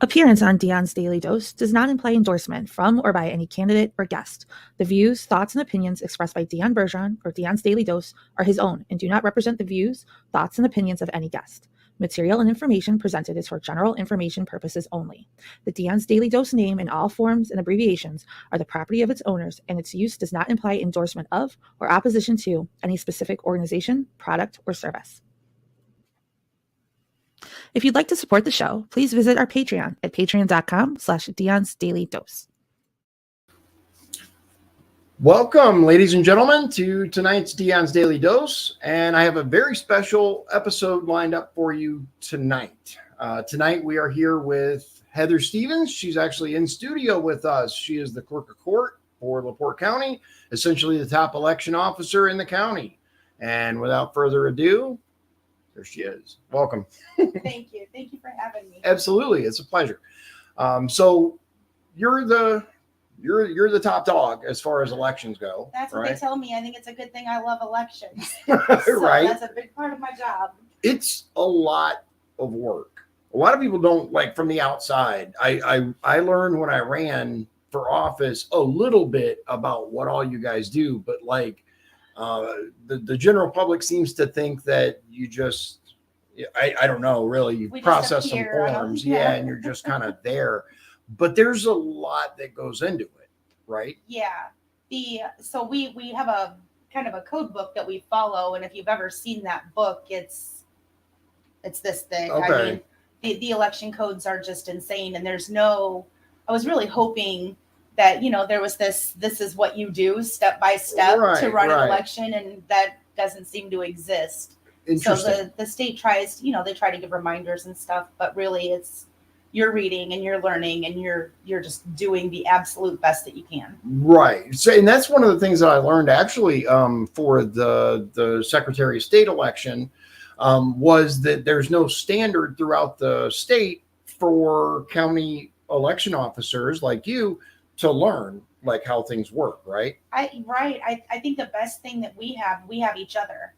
Appearance on Dion's Daily Dose does not imply endorsement from or by any candidate or guest. The views, thoughts, and opinions expressed by Dion Bergeron or Dion's Daily Dose are his own and do not represent the views, thoughts, and opinions of any guest. Material and information presented is for general information purposes only. The Dion's Daily Dose name in all forms and abbreviations are the property of its owners, and its use does not imply endorsement of or opposition to any specific organization, product, or service. If you'd like to support the show, please visit our Patreon at patreon.com/Dion's Daily Dose. Welcome, ladies and gentlemen, to tonight's Dion's Daily Dose. And I have a very special episode lined up for you tonight. Tonight we are here with Heather Stevens. She's actually in studio with us. She is the Clerk of Court for Porte County, essentially the top election officer in the county. And without further ado, there she is. Welcome. Thank you. Thank you for having me. Absolutely. It's a pleasure. So you're the top dog as far as elections go. That's what they tell me. I think it's a good thing I love elections. Right. That's a big part of my job. It's a lot of work. A lot of people don't like from the outside. I learned when I ran for office a little bit about what all you guys do, but the general public seems to think that you just, I don't know, really, you process some forms. Yeah. And you're just kind of there. But there's a lot that goes into it, right? Yeah. So we have a kind of a code book that we follow. And if you've ever seen that book, it's this thing. Okay. I mean, the election codes are just insane. And I was really hoping that, there was this is what you do step by step to run an election, and that doesn't seem to exist. So the state tries, they try to give reminders and stuff, but really it's you're reading and you're learning and you're just doing the absolute best that you can. Right. So, and that's one of the things that I learned actually for the Secretary of State election was that there's no standard throughout the state for county election officers like you to learn like how things work, right? I think the best thing that we have each other.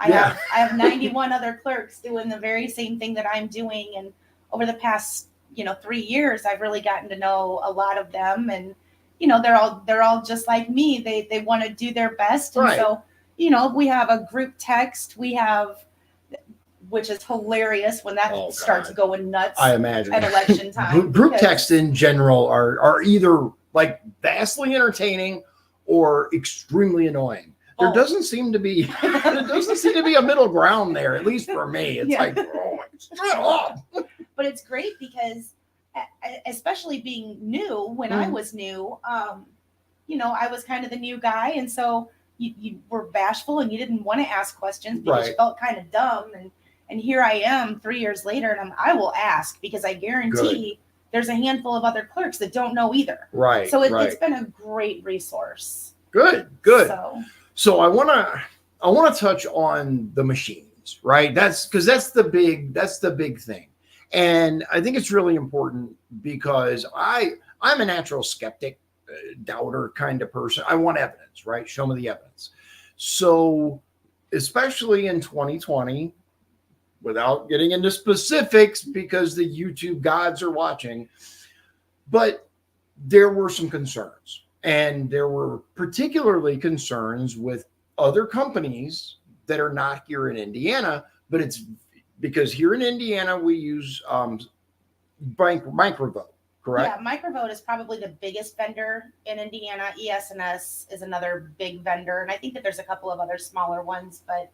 I have 91 other clerks doing the very same thing that I'm doing, and over the past 3 years I've really gotten to know a lot of them, and they're all just like me. They want to do their best, and so we have a group text which is hilarious when that starts going nuts. I imagine at election time. Group text in general are either like vastly entertaining or extremely annoying. There doesn't seem to be a middle ground there, at least for me. It's like, shut up. But it's great because, especially being new, when I was new, I was kind of the new guy, and so you were bashful and you didn't want to ask questions because you felt kind of dumb. And here I am 3 years later, and I will ask because I guarantee there's a handful of other clerks that don't know either. Right. So it's been a great resource. Good. So I want to touch on the machines, right? That's the big thing. And I think it's really important because I'm a natural skeptic, doubter kind of person. I want evidence, right? Show me the evidence. So especially in 2020, without getting into specifics because the YouTube gods are watching, but there were some concerns, and there were particularly concerns with other companies that are not here in Indiana, but it's because here in Indiana we use MicroVote, correct? Yeah, MicroVote is probably the biggest vendor in Indiana. ES&S is another big vendor, and I think that there's a couple of other smaller ones, but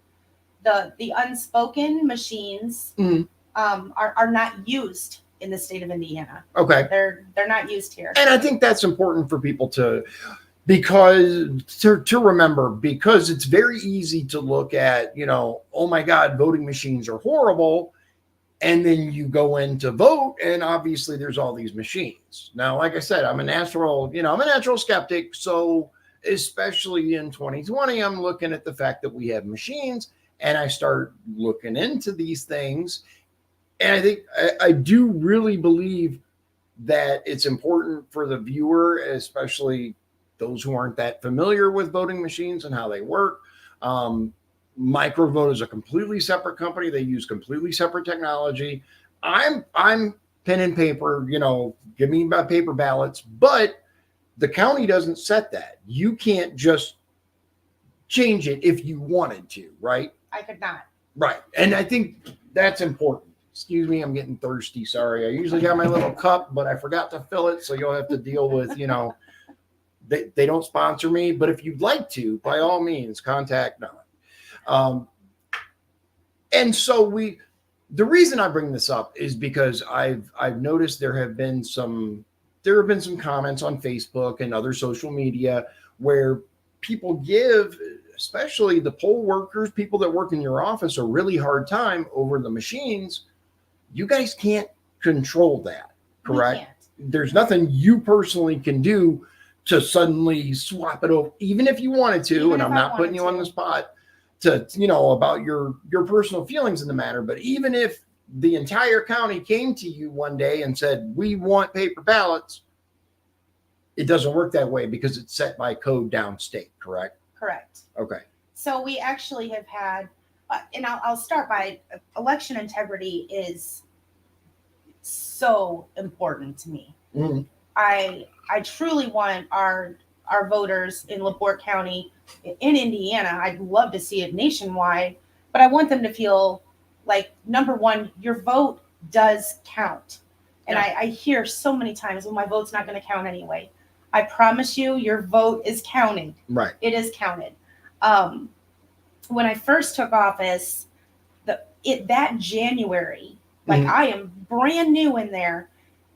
the unspoken machines are not used in the state of Indiana. Okay. They're not used here. And I think that's important for people to remember, because it's very easy to look at, oh my God, voting machines are horrible. And then you go in to vote, and obviously there's all these machines. Now, like I said, I'm a natural skeptic. So especially in 2020, I'm looking at the fact that we have machines, and I start looking into these things. And I think I do really believe that it's important for the viewer, especially those who aren't that familiar with voting machines and how they work. MicroVote is a completely separate company. They use completely separate technology. I'm pen and paper, give me my paper ballots. But the county doesn't set that. You can't just change it if you wanted to, right? I could not. Right. And I think that's important. Excuse me, I'm getting thirsty. Sorry. I usually got my little cup, but I forgot to fill it. So you'll have to deal with, they don't sponsor me. But if you'd like to, by all means, contact them. And so the reason I bring this up is because I've noticed there have been some comments on Facebook and other social media where people give, especially the poll workers, people that work in your office, a really hard time over the machines. You guys can't control that, correct? There's nothing you personally can do to suddenly swap it over, even if you wanted to. Even and if I'm I not putting you on wanted the to. spot to, about your personal feelings in the matter. But even if the entire county came to you one day and said, we want paper ballots, it doesn't work that way because it's set by code downstate, correct? Correct. Okay. So we actually have had, and I'll start by election integrity is so important to me. Mm-hmm. I truly want our voters in LaPorte County, in Indiana, I'd love to see it nationwide, but I want them to feel like, number one, your vote does count. And Yeah. I hear so many times, well, my vote's not going to count anyway. I promise you, your vote is counted. Right. It is counted. When I first took office, that January, like I am brand new in there,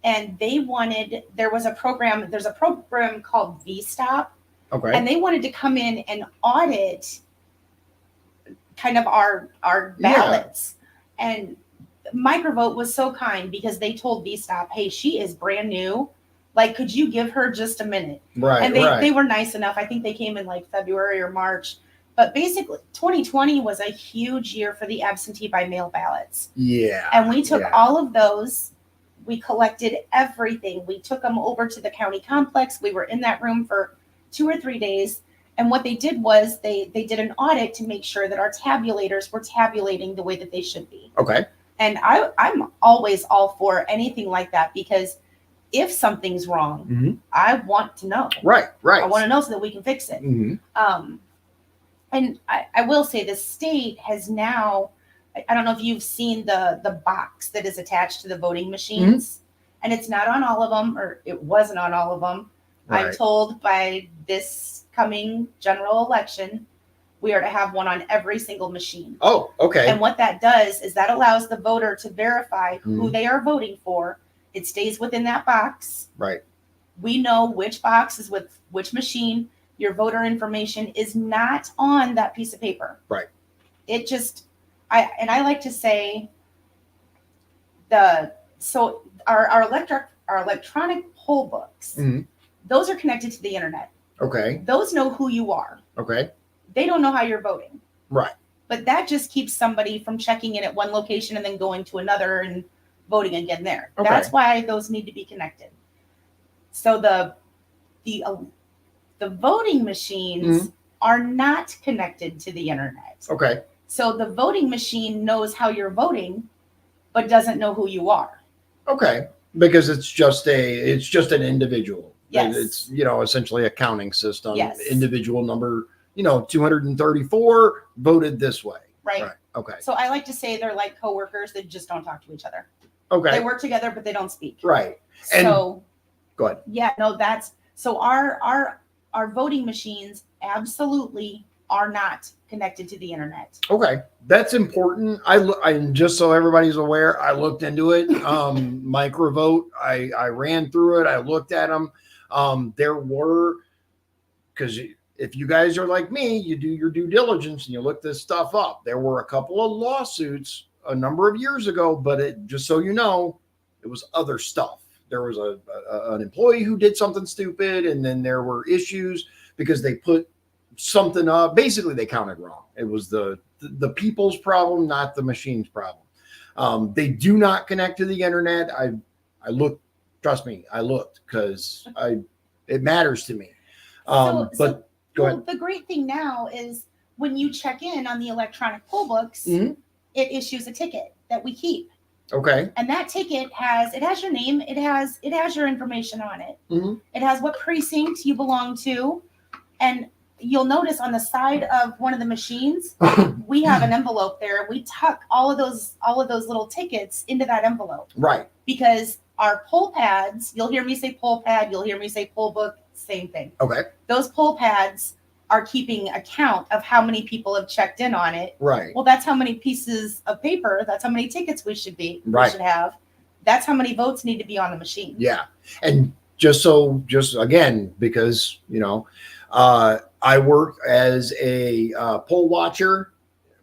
and there's a program called V-Stop, Okay. and they wanted to come in and audit kind of our ballots. And MicroVote was so kind because they told V-Stop, hey, she is brand new. Like, could you give her just a minute? Right. And they were nice enough. I think they came in like February or March. But basically, 2020 was a huge year for the absentee by mail ballots. Yeah. And we took all of those. We collected everything. We took them over to the county complex. We were in that room for 2 or 3 days. And what they did was they did an audit to make sure that our tabulators were tabulating the way that they should be. Okay. And I'm always all for anything like that, because if something's wrong, I want to know. Right. I want to know so that we can fix it. Mm-hmm. And I will say the state has now, I don't know if you've seen the box that is attached to the voting machines, and it's not on all of them, or it wasn't on all of them. Right. I'm told by this coming general election, we are to have one on every single machine. Oh, okay. And what that does is that allows the voter to verify who they are voting for. It stays within that box. Right. We know which box is with which machine. Your voter information is not on that piece of paper. Right. It just, I like to say our electronic poll books, those are connected to the internet. Okay. Those know who you are. Okay. They don't know how you're voting. Right. But that just keeps somebody from checking in at one location and then going to another and voting again there. Okay. That's why those need to be connected. So the voting machines are not connected to the internet. Okay. So the voting machine knows how you're voting, but doesn't know who you are. Okay. Because it's just an individual. Yes. It's, essentially a counting system. Yes. Individual number, 234 voted this way. Right. Okay. So I like to say they're like coworkers that just don't talk to each other. Okay. They work together, but they don't speak. Right. So go ahead. Yeah, no, that's so our voting machines absolutely are not connected to the internet. Okay, that's important. I just so everybody's aware, I looked into it. MicroVote, I ran through it. I looked at them. There were, because if you guys are like me, you do your due diligence and you look this stuff up. There were a couple of lawsuits a number of years ago, but just so you know, it was other stuff. There was an employee who did something stupid, and then there were issues because they put something up. Basically, they counted wrong. It was the people's problem, not the machine's problem. They do not connect to the internet. I looked. Trust me, I looked because it matters to me. But go ahead. The great thing now is when you check in on the electronic poll books, it issues a ticket that we keep. Okay. And that ticket has your name, it has your information on it. Mm-hmm. It has what precinct you belong to, and you'll notice on the side of one of the machines, we have an envelope there. We tuck all of those little tickets into that envelope. Right. Because our poll pads, you'll hear me say poll pad, you'll hear me say poll book, same thing. Okay. Those poll pads are keeping account of how many people have checked in on it. Right. Well, that's how many pieces of paper, that's how many tickets we should have. That's how many votes need to be on the machine. Yeah. And just again, because, I work as a poll watcher,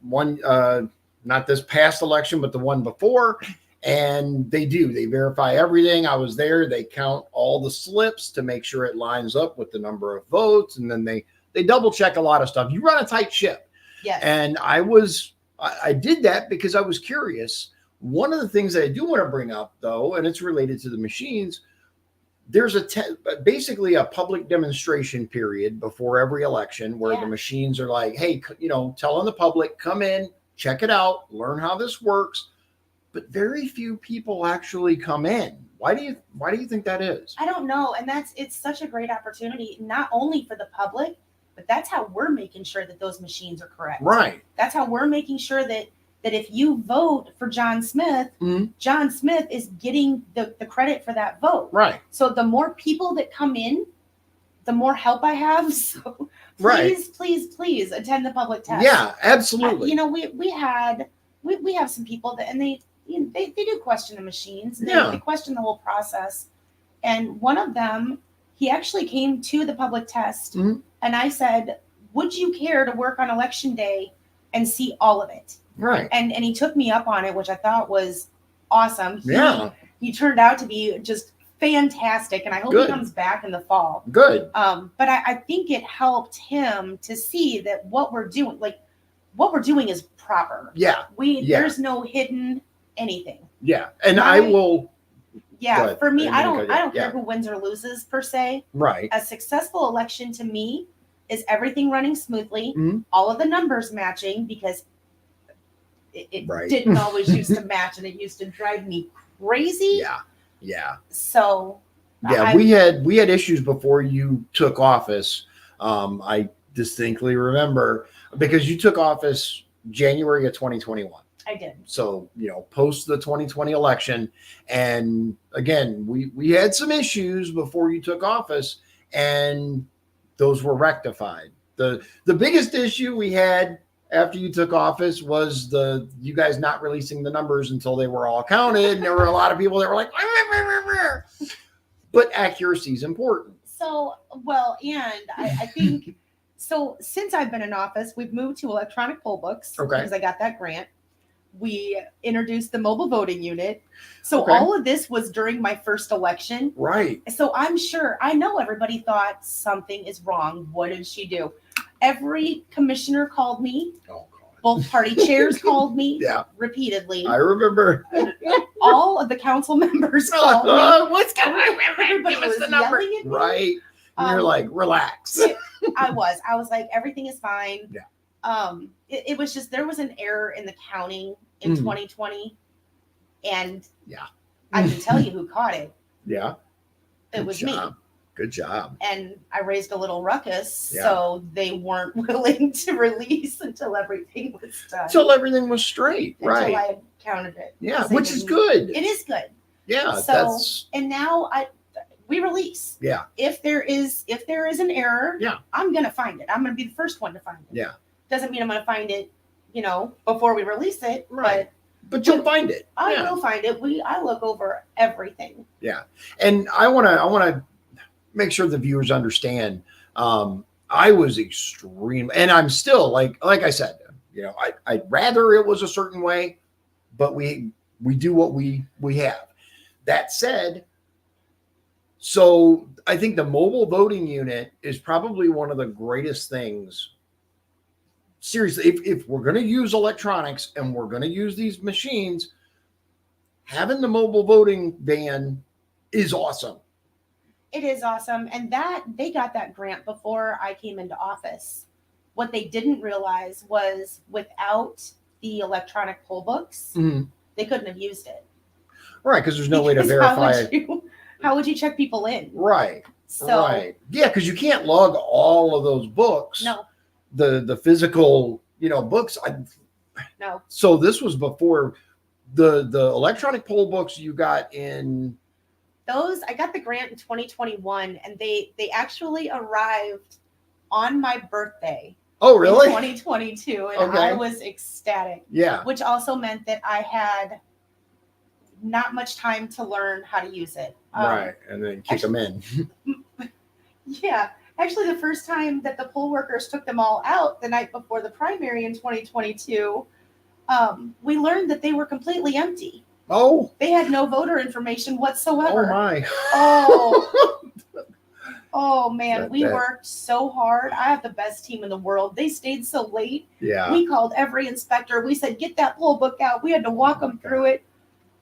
not this past election, but the one before. And they verify everything. I was there. They count all the slips to make sure it lines up with the number of votes. And then they double check a lot of stuff. You run a tight ship. Yes. And I did that because I was curious. One of the things that I do want to bring up, though, and it's related to the machines, there's basically a public demonstration period before every election where the machines are like, hey, telling the public, come in, check it out, learn how this works. But very few people actually come in. Why do you think that is? I don't know. And it's such a great opportunity, not only for the public, but that's how we're making sure that those machines are correct. Right. That's how we're making sure that if you vote for John Smith, mm-hmm. John Smith is getting the credit for that vote. Right. So the more people that come in, the more help I have. So please attend the public test. Yeah, absolutely. We have some people that, and they do question the machines. And they question the whole process. And one of them, he actually came to the public test, mm-hmm. and I said, would you care to work on election day and see all of it? Right. And he took me up on it, which I thought was awesome. He turned out to be just fantastic, and I hope he comes back in the fall. Good. But I think it helped him to see that what we're doing is proper. Yeah. There's no hidden anything. Yeah. And I will. Yeah. For me, I don't care who wins or loses per se. Right. A successful election to me is everything running smoothly, mm-hmm. all of the numbers matching, because it didn't always used to match, and it used to drive me crazy. Yeah. So we had issues before you took office. I distinctly remember, because you took office January of 2021. I did. So, post the 2020 election. And again, we had some issues before you took office, and those were rectified. The biggest issue we had after you took office was you guys not releasing the numbers until they were all counted. And there were a lot of people that were like, but accuracy is important. So, and I think, so since I've been in office, we've moved to electronic poll books because I got that grant. We introduced the mobile voting unit. So all of this was during my first election. Right. So I know everybody thought something is wrong. What did she do? Every commissioner called me. Oh, God. Both party chairs called me repeatedly. I remember. All of the council members called me. What's going on? Give us the number. Right. And you're like, relax. I was like, everything is fine. Yeah. It was just, there was an error in the counting in 2020. And I can tell you who caught it. Yeah. It was me. Good job. And I raised a little ruckus, so they weren't willing to release until everything was done. Until everything was straight, right? Until I counted it. Yeah, which is good. It is good. Yeah. So, and now we release. Yeah. If there is an error, I'm gonna find it. I'm gonna be the first one to find it. Yeah. Doesn't mean I'm gonna find it, before we release it, right? But you'll find it. I will find it. I look over everything. Yeah, and I want to make sure the viewers understand. I was extreme, and I'm still like I said, I'd rather it was a certain way, but we do what we have. That said, so I think the mobile voting unit is probably one of the greatest things. Seriously, if we're going to use electronics and we're going to use these machines, having the mobile voting van is awesome. It is awesome. And that they got that grant before I came into office. What they didn't realize was without the electronic poll books, they couldn't have used it. Right, because there's no way to Because verify it. How would you check people in? Right. So Right. Yeah, because you can't log all of those books. no, The physical, books. no. So this was before the electronic poll books you got in. Those, I got the grant in 2021, and they actually arrived on my birthday. Oh, really? In 2022, and I was ecstatic. Yeah. Which also meant that I had not much time to learn how to use it. Right, and then kick them in. Yeah. Actually, the first time that the poll workers took them all out the night before the primary in 2022, we learned that they were completely empty. Oh. They had no voter information whatsoever. Oh, my. Oh. Oh, man. We worked so hard. I have the best team in the world. They stayed so late. Yeah. We called every inspector. We said, get that poll book out. We had to walk them through it.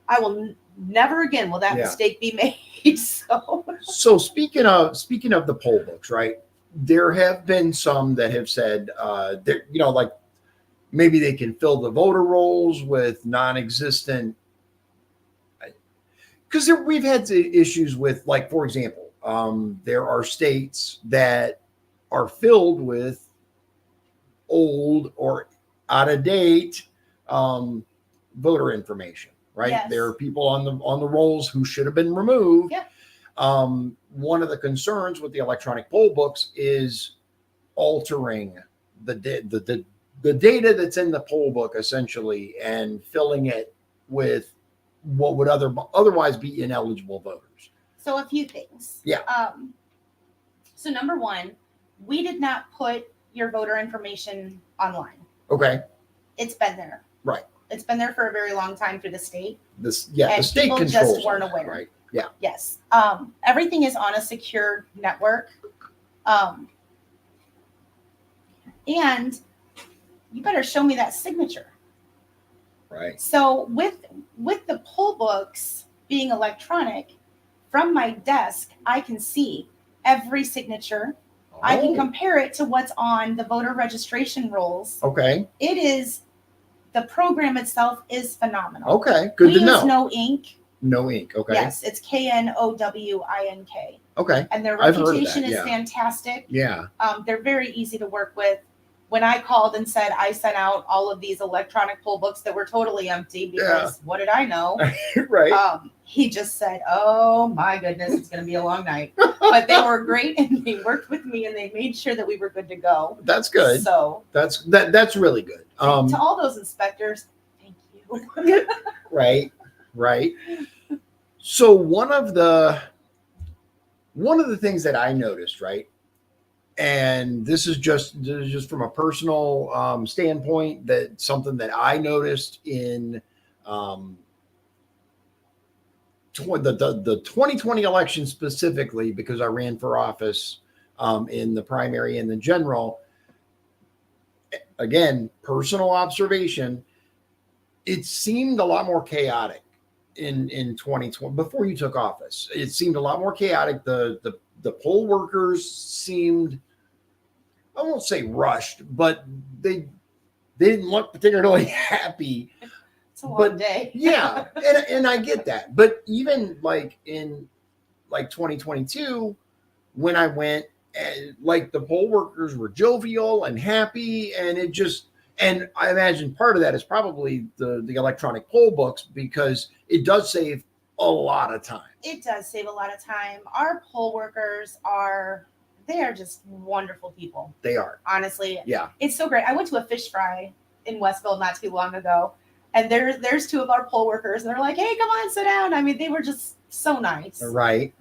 I will never again will that mistake be made. So speaking of the poll books, right? There have been some that have said, like maybe they can fill the voter rolls with non-existent. Because we've had issues with, like, for example, there are states that are filled with old or out of date voter information. Right. Yes. There are people on the rolls who should have been removed. Yeah. One of the concerns with the electronic poll books is altering the data that's in the poll book essentially and filling it with what would otherwise be ineligible voters. So a few things. Yeah. So number one, we did not put your voter information online. Okay. It's been there. Right. It's been there for a very long time through the state. The state people controls just weren't it, aware. Right. Yeah. Yes. Everything is on a secure network. And you better show me that signature. Right. So with the poll books being electronic, from my desk, I can see every signature. Oh. I can compare it to what's on the voter registration rolls. Okay. The program itself is phenomenal. Okay. Good to know. We use no ink. No ink. Okay. Yes, it's KNOWINK. Okay. And their I've heard of reputation that, is yeah. fantastic. Yeah. They're very easy to work with. When I called and said I sent out all of these electronic poll books that were totally empty because what did I know? Right. He just said, "Oh my goodness, it's going to be a long night." But they were great, and they worked with me, and they made sure that we were good to go. That's good. So that's really good. to all those inspectors, thank you. Right. Right. So one of the things that I noticed, right, and this is just from a personal standpoint, that something that I noticed in the 2020 election specifically, because I ran for office in the primary and the general. Again, personal observation, it seemed a lot more chaotic in 2020 before you took office. It seemed a lot more chaotic. The poll workers seemed, I won't say rushed, but they didn't look particularly happy. It's a long day. Yeah, and I get that. But even like in 2022, when I went, like the poll workers were jovial and happy, and and I imagine part of that is probably the electronic poll books, because it does save a lot of time. It does save a lot of time. Our poll workers they are just wonderful people. They are. Honestly. Yeah. It's so great. I went to a fish fry in Westville not too long ago, and there's two of our poll workers, and they're like, "Hey, come on, sit down." I mean, they were just so nice. Right.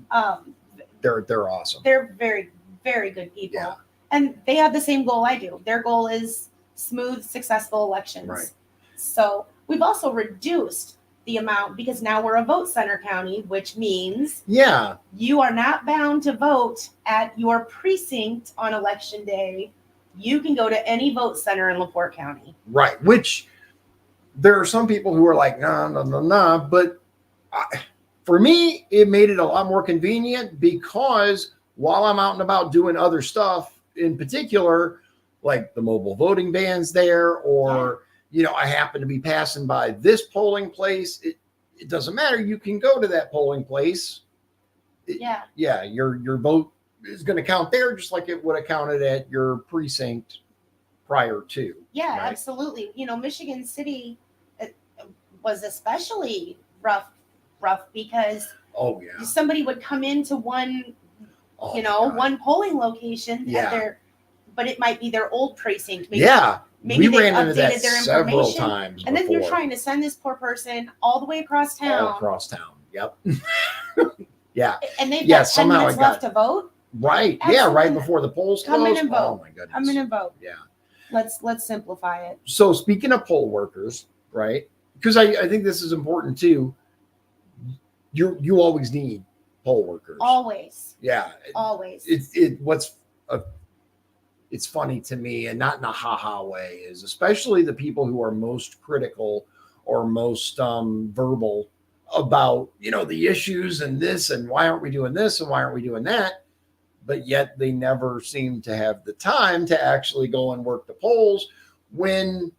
They're awesome. They're very, very good people. Yeah. And they have the same goal I do. Their goal is smooth, successful elections. Right. So we've also reduced the amount, because now we're a vote center county, which means you are not bound to vote at your precinct on election day. You can go to any vote center in LaPorte County. Right. Which there are some people who are like, nah. But for me, it made it a lot more convenient, because while I'm out and about doing other stuff, in particular, like the mobile voting vans there, or, I happen to be passing by this polling place, it doesn't matter. You can go to that polling place. Yeah. Yeah. Your vote is going to count there just like it would have counted at your precinct prior to. Yeah, right? absolutely. Michigan City was especially rough because Oh yeah. somebody would come into one, Oh, God. one polling location Yeah. but it might be their old precinct. Maybe, Yeah. maybe we they've ran into that updated their several information. times. And then you're before. trying to send this poor person all the way across town. All across town. Yep. Yeah. And they've got 10 minutes left to vote. Right. Absolutely. Yeah. Right before the polls close. Come in and vote. Oh my goodness. Come in and vote. Yeah. Let's simplify it. So speaking of poll workers, right? Because I think this is important too. You always need poll workers. Always. Yeah. Always. It's funny to me, and not in a ha-ha way, is especially the people who are most critical or most verbal about, the issues and this, and why aren't we doing this, and why aren't we doing that? But yet they never seem to have the time to actually go and work the polls, when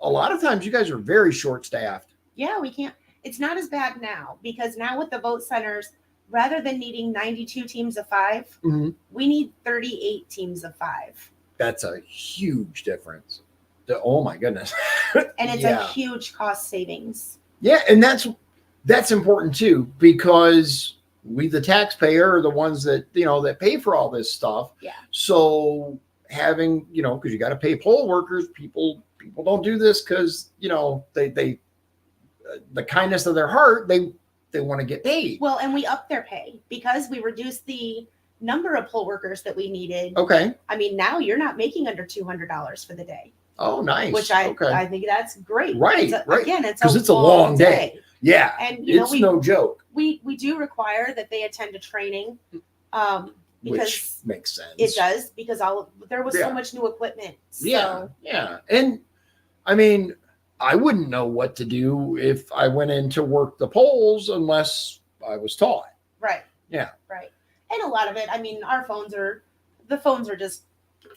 a lot of times you guys are very short-staffed. Yeah, we can't. It's not as bad now, because now with the vote centers, rather than needing 92 teams of 5, Mhm. we need 38 teams of 5. That's a huge difference. Oh my goodness. And it's a huge cost savings. Yeah, and that's important too, because we, the taxpayer, are the ones that that pay for all this stuff. Yeah. So having because you got to pay poll workers, people don't do this because they the kindness of their heart, they want to get paid. Well, and we upped their pay because we reduced the number of poll workers that we needed. Okay. I mean, now you're not making under $200 for the day. Oh, nice. Which I think that's great. Right. Right. Again, it's a long day. Yeah. And it's no joke. We do require that they attend a training, because which makes sense. it does, because there was so much new equipment. So. Yeah. And I mean, I wouldn't know what to do if I went in to work the polls unless I was taught. Right. Yeah. Right. And a lot of it, I mean, the phones are just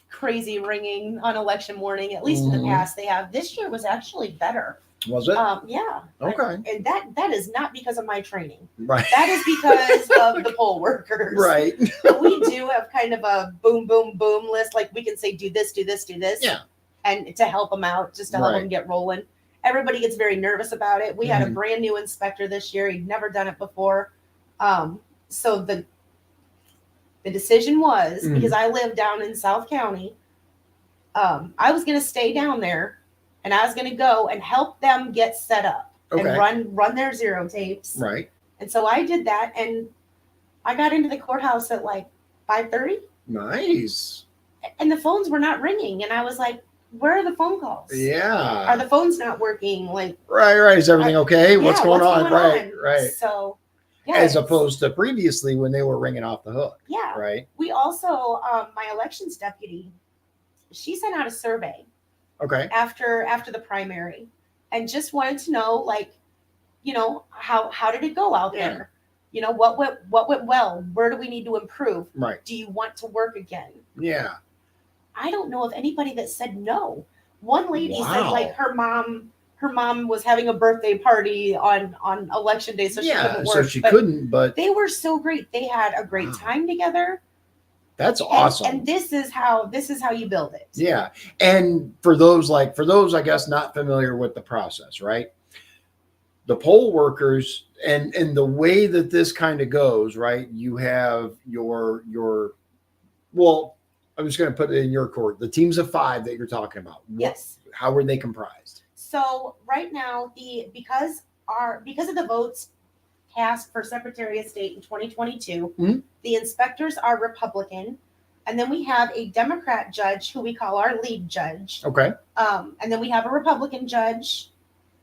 crazy ringing on election morning. At least in the past they have. This year was actually better. Was it? Yeah. Okay. And that is not because of my training. Right. That is because of the poll workers. Right. We do have kind of a boom, boom, boom list. Like we can say, do this, do this, do this. Yeah. And to help them out, just to help them get rolling. Everybody gets very nervous about it. We had a brand new inspector this year. He'd never done it before. So the decision was, because I live down in South County, I was going to stay down there, and I was going to go and help them get set up and run their zero tapes. Right. And so I did that, and I got into the courthouse at like 5:30. Nice. And the phones were not ringing, and I was like, "Where are the phone calls? Yeah. Are the phones not working? Like, right. Is everything okay? What's going on? Right. So, yeah, as opposed to previously when they were ringing off the hook. Yeah. Right. We also, my elections deputy, she sent out a survey. Okay. After the primary, and just wanted to know, like, how did it go out there? What went well? Where do we need to improve? Right. Do you want to work again? Yeah. I don't know of anybody that said no. One lady said like her mom was having a birthday party on election day, so she couldn't work. So she couldn't, but they were so great. They had a great time together. That's awesome. And this is how you build it. Yeah. And for those, I guess, not familiar with the process, right? The poll workers and the way that this kind of goes, right? You have your well, I'm just going to put it in your court, the teams of 5 that you're talking about. Yes. How are they comprised? So right now, because of the votes cast for Secretary of State in 2022, the inspectors are Republican, and then we have a Democrat judge who we call our lead judge. Okay. And then we have a Republican judge,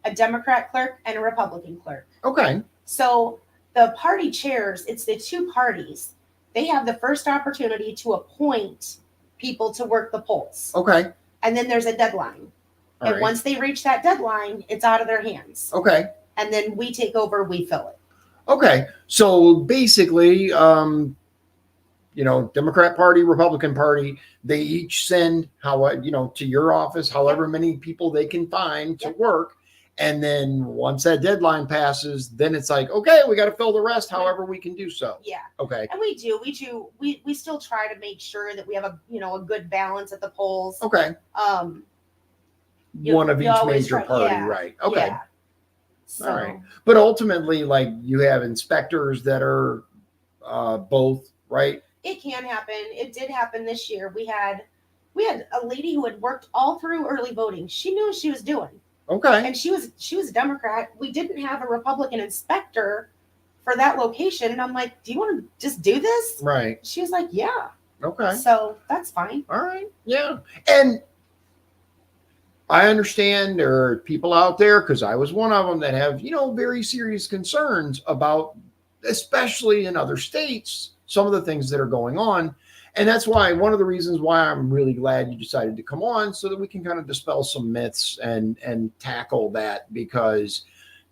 a Democrat clerk, and a Republican clerk. Okay. So the party chairs, it's the two parties. They have the first opportunity to appoint people to work the polls. Okay. And then there's a deadline. All right. Once they reach that deadline, it's out of their hands. Okay. And then we take over, we fill it. Okay. So basically, Democrat Party, Republican Party, they each send to your office, however many people they can find to work. And then once that deadline passes, then it's like, okay, we got to fill the rest however we can do so. Yeah. Okay. And we still try to make sure that we have a good balance at the polls. Okay. One of each major party, right? Okay. Yeah. So, all right. But ultimately, like, you have inspectors that are both, right? It can happen. It did happen this year. We had a lady who had worked all through early voting. She knew what she was doing. Okay. And she was a Democrat. We didn't have a Republican inspector for that location. And I'm like, do you want to just do this? Right. She was like, yeah. Okay. So that's fine. All right. Yeah. And I understand there are people out there, because I was one of them, that have, very serious concerns about, especially in other states, some of the things that are going on. And that's why one of the reasons why I'm really glad you decided to come on, so that we can kind of dispel some myths and tackle that, because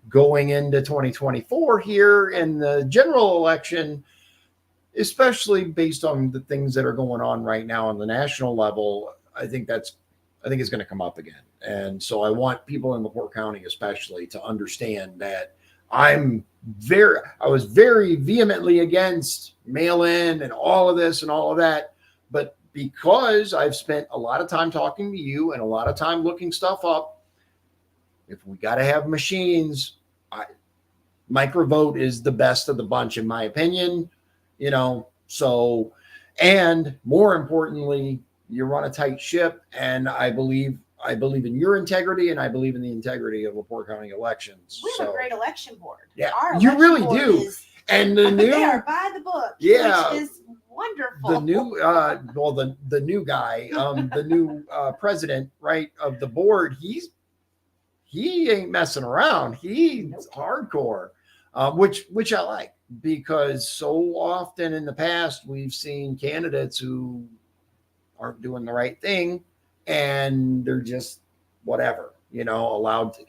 going into 2024 here in the general election, especially based on the things that are going on right now on the national level, I think it's going to come up again. And so I want people in LaPorte County especially to understand that I was very vehemently against mail-in and all of this and all of that. But because I've spent a lot of time talking to you and a lot of time looking stuff up, if we got to have machines, MicroVote is the best of the bunch, in my opinion. So, and more importantly, you run a tight ship, and I believe in your integrity, and I believe in the integrity of LaPorte County elections. We have a great election board. Yeah, you really do. And the new, they are by the book. Yeah, which is wonderful. The new, the new guy, the new president, right, of the board. He ain't messing around. He's hardcore, which I like, because so often in the past we've seen candidates who aren't doing the right thing, and they're just whatever, allowed to,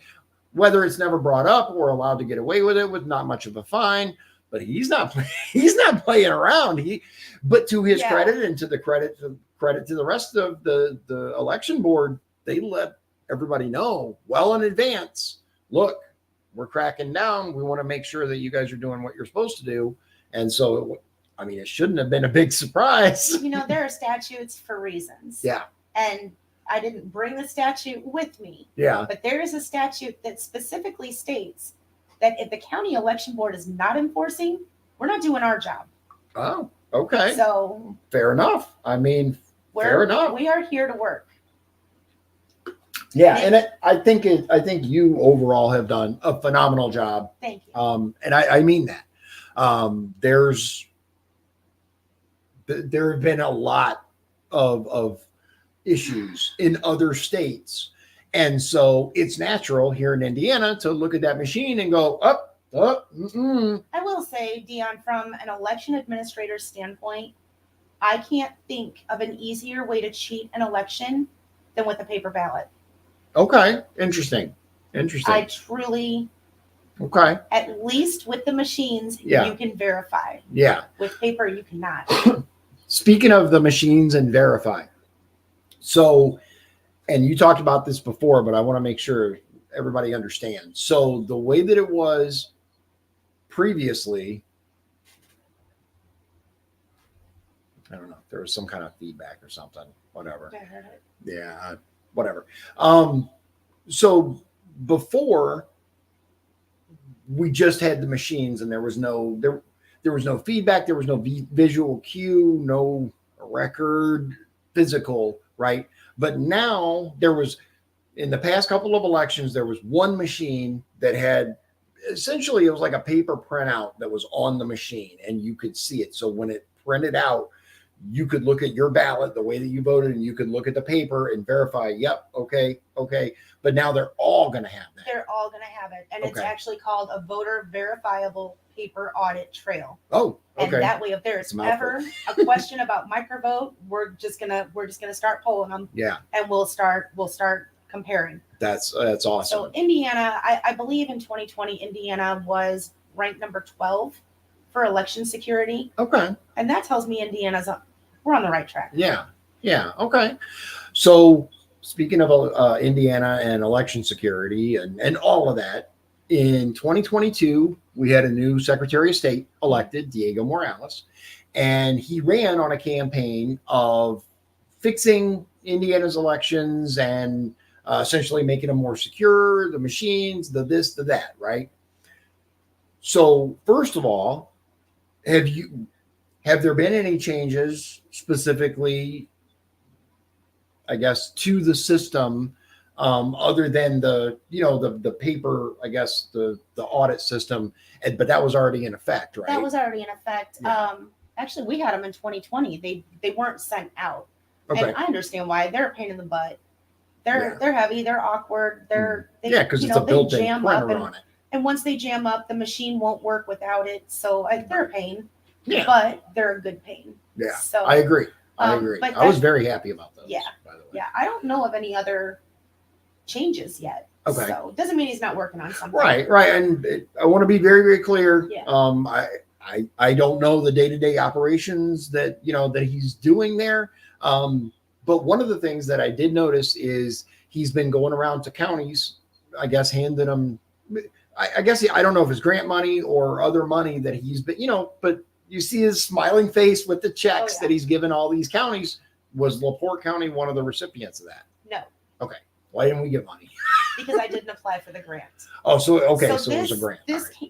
whether it's never brought up or allowed to get away with it with not much of a fine. But he's not playing around. But to his credit, and to the credit to the rest of the election board, they let everybody know well in advance, look, we're cracking down. We want to make sure that you guys are doing what you're supposed to do. And so, it shouldn't have been a big surprise. There are statutes for reasons. Yeah. And I didn't bring the statute with me. Yeah. But there is a statute that specifically states that if the county election board is not enforcing, we're not doing our job. Oh, okay. So fair enough. Fair enough. We are here to work. Yeah, and I think you overall have done a phenomenal job. Thank you. And I mean that. There have been a lot of issues in other states. And so it's natural here in Indiana to look at that machine and go, I will say, Dion, from an election administrator's standpoint, I can't think of an easier way to cheat an election than with a paper ballot. Okay. Interesting. I truly, okay. At least with the machines, you can verify. Yeah. With paper, you cannot. Speaking of the machines and verify. So, and you talked about this before, but I want to make sure everybody understands. So the way that it was previously, I don't know, there was some kind of feedback or something, whatever. I heard it. Yeah, whatever. So before, we just had the machines, and there was no feedback, there was no visual cue, no record, physical, right? But now in the past couple of elections, there was one machine that had, essentially, it was like a paper printout that was on the machine, and you could see it. So when it printed out, you could look at your ballot, the way that you voted, and you could look at the paper and verify, yep, okay. But now they're all going to have that. They're all going to have it. And it's actually called a voter verifiable paper audit trail. Oh, okay. And that way, if there's ever a question about MicroVote, we're just gonna start polling them. Yeah. And we'll start comparing. That's awesome. So Indiana, I believe in 2020, Indiana was ranked number 12 for election security. Okay. And that tells me we're on the right track. Yeah. Okay. So speaking of Indiana and election security and all of that, in 2022, we had a new Secretary of State elected, Diego Morales, and he ran on a campaign of fixing Indiana's elections and essentially making them more secure, the machines, the this, the that, right? So first of all, have there been any changes specifically, I guess, to the system other than the paper, I guess the audit system, but that was already in effect, right? That was already in effect. Yeah. Actually, we had them in 2020. They weren't sent out, Okay. and I understand why. They're a pain in the butt. They're heavy. They're awkward. Because it's a built-in printer on it. And once they jam up, the machine won't work without it. So they're a pain. Yeah. But they're a good pain. Yeah. So I agree. But I was very happy about those. Yeah. By the way. Yeah. I don't know of any other changes yet. Okay. So it doesn't mean he's not working on something. Right. And I want to be very, very clear. Yeah. I don't know the day-to-day operations that he's doing there. But one of the things that I did notice is he's been going around to counties, I guess, handing them, I guess, I don't know if it's grant money or other money that he's been, but you see his smiling face with the checks that he's given all these counties. Was LaPorte County one of the recipients of that? No. Okay. Why didn't we get money? Because I didn't apply for the grant. Oh, so it was a grant.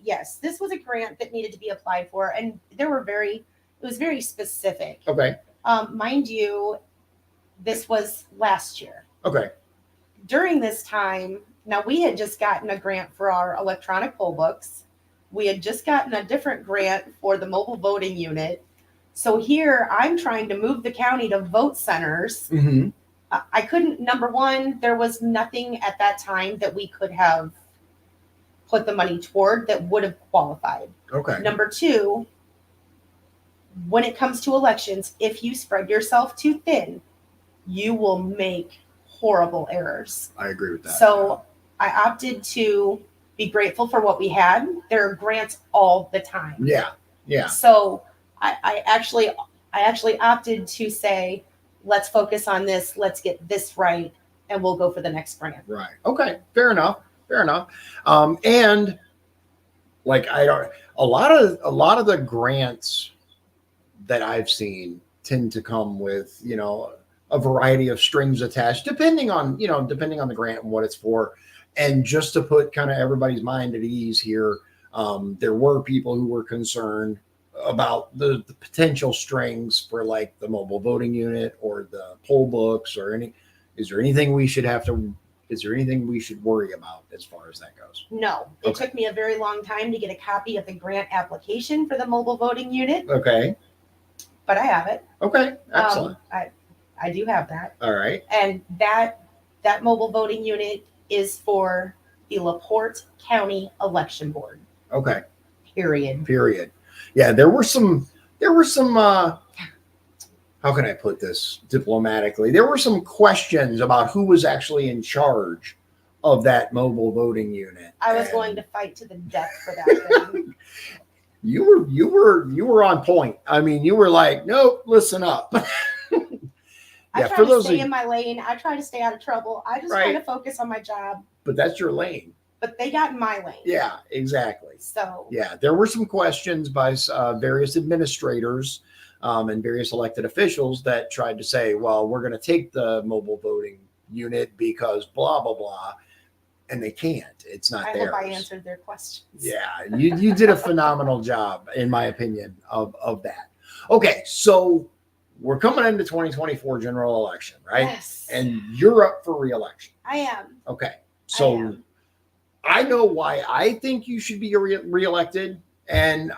Yes, this was a grant that needed to be applied for, and it was very specific. Okay. Mind you, this was last year. Okay. During this time, now we had just gotten a grant for our electronic poll books. We had just gotten a different grant for the mobile voting unit. So here I'm trying to move the county to vote centers. Mm-hmm. I couldn't, number one, there was nothing at that time that we could have put the money toward that would have qualified. Okay. Number two, when it comes to elections, if you spread yourself too thin, you will make horrible errors. I agree with that. So I opted to be grateful for what we had. There are grants all the time. Yeah. Yeah. So I actually opted to say, let's focus on this. Let's get this right, and we'll go for the next grant. Right. Okay. Fair enough. And like a lot of the grants that I've seen tend to come with a variety of strings attached, depending on the grant and what it's for. And just to put kind of everybody's mind at ease here, there were people who were concerned about the potential strings for like the mobile voting unit or the poll books is there anything we should worry about as far as that goes? No, it took me a very long time to get a copy of the grant application for the mobile voting unit. Okay. But I have it. Okay. Excellent. I do have that. All right. And that mobile voting unit is for the LaPorte County Election Board. Okay. Period. Yeah, there were some how can I put this diplomatically? There were some questions about who was actually in charge of that mobile voting unit. I was going to fight to the death for that thing. You were on point. I mean, you were like, nope, listen up. I try to stay in my lane. I try to stay out of trouble. I just try to focus on my job. But that's your lane. But they got in my lane. Yeah, exactly. So yeah, there were some questions by various administrators and various elected officials that tried to say, well, we're going to take the mobile voting unit because blah, blah, blah. And they can't. It's not theirs. I hope I answered their questions. Yeah, you did a phenomenal job, in my opinion, of that. Okay, so we're coming into 2024 general election, right? Yes. And you're up for re-election. I am. Okay, so I know why I think you should be re-elected. And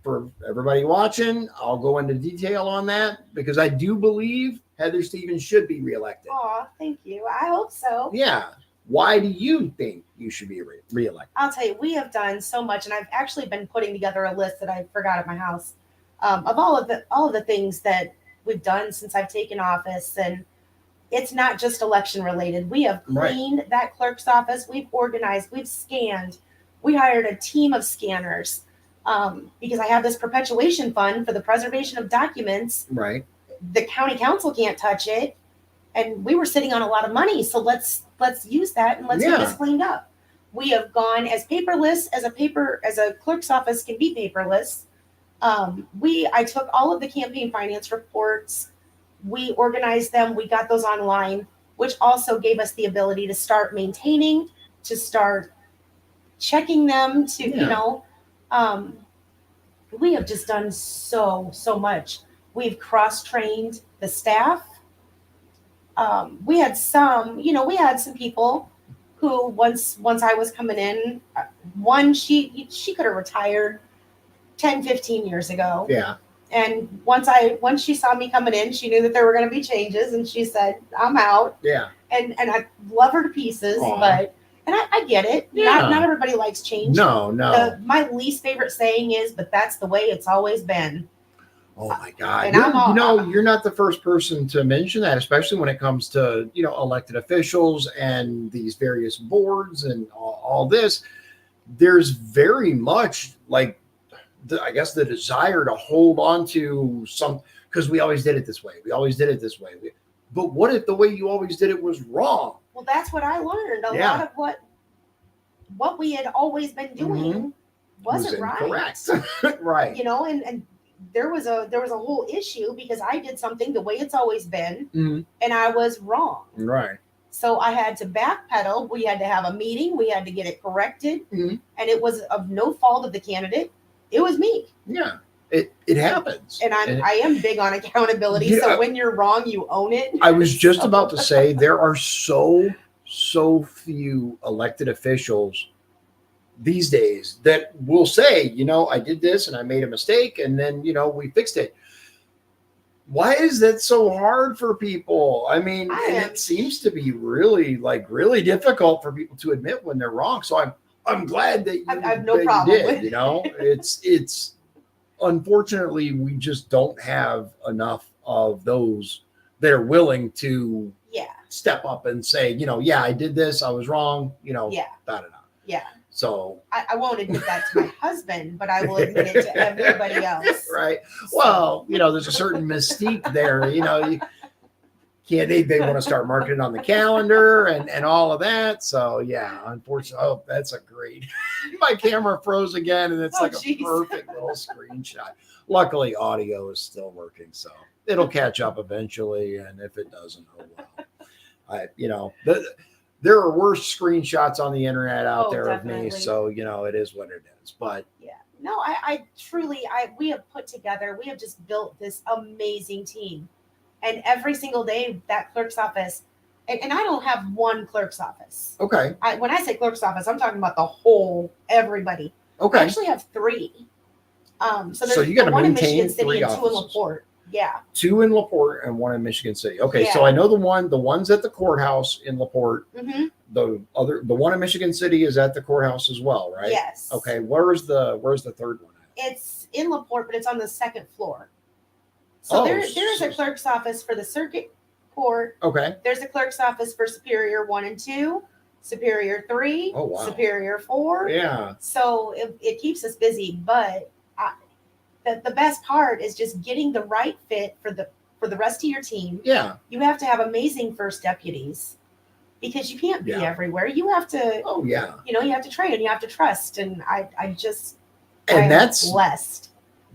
for everybody watching, I'll go into detail on that because I do believe Heather Stevens should be re-elected. Oh, thank you. I hope so. Yeah. Why do you think you should be re-elected? I'll tell you, we have done so much, and I've actually been putting together a list that I forgot at my house of all of the things that we've done since I've taken office, and it's not just election related. We have cleaned that clerk's office. We've organized. We've scanned. We hired a team of scanners because I have this perpetuation fund for the preservation of documents. Right. The county council can't touch it. and we were sitting on a lot of money. So let's use that and let's get this cleaned up. We have gone as paperless as a clerk's office can be paperless. I took all of the campaign finance reports, we organized them, we got those online, which also gave us the ability to start maintaining, to start checking them, to, we have just done so much. We've cross-trained the staff. We had some people who once I was coming in, one, she could have retired 10, 15 years ago. Yeah. And once she saw me coming in, she knew that there were going to be changes, and she said, "I'm out." Yeah. And I love her to pieces, Aww. but I get it. Yeah. Not everybody likes change. No. My least favorite saying is, "But that's the way it's always been." Oh my God. And you're not the first person to mention that, especially when it comes to, elected officials and these various boards and all this. There's very much like, I guess, the desire to hold on to some, because we always did it this way. But what if the way you always did it was wrong? Well, that's what I learned. A lot of what we had always been doing wasn't right. Correct. Right. And there was a whole issue because I did something the way it's always been, and I was wrong. Right. So I had to backpedal. We had to have a meeting. We had to get it corrected, and it was of no fault of the candidate. It was me. Yeah, it happens. And I am big on accountability. So when you're wrong, you own it. I was just about to say there are so few elected officials these days that will say, I did this and I made a mistake, and then we fixed it. Why is that so hard for people? I mean, it seems to be really difficult for people to admit when they're wrong. So I'm glad that I have no problem with it. It's unfortunately we just don't have enough of those that are willing to step up and say, I did this, I was wrong, Yeah. So I won't admit that to my husband, but I will admit it to everybody else. Right. So. Well, there's a certain mystique there. They want to start marketing on the calendar and all of that. So yeah, unfortunately, that's a great. My camera froze again, and it's a perfect little screenshot. Luckily, audio is still working, so it'll catch up eventually. And if it doesn't, oh well. There are worse screenshots on the internet out there definitely. Of me. So, it is what it is. But yeah, no, I truly, we have just built this amazing team. And every single day that clerk's office, and I don't have one clerk's office. Okay. When I say clerk's office, I'm talking about the whole, everybody. Okay. I actually have 3. So you got to one in maintain Michigan City 3 and 2 in offices. LaPorte. Yeah. 2 in LaPorte and 1 in Michigan City. Okay. So I know the one's at the courthouse in LaPorte. Mm-hmm. The one in Michigan City is at the courthouse as well, right? Yes. Okay. Where's the third one at? It's in LaPorte, but it's on the 2nd floor. So there is a clerk's office for the circuit court. Okay. There's a clerk's office for Superior 1 and 2, Superior 3, Superior 4. Yeah. So it keeps us busy, but the best part is just getting the right fit for the rest of your team. Yeah. You have to have amazing first deputies because you can't be everywhere. You have to. Oh yeah. You have to train and you have to trust, and that's blessed.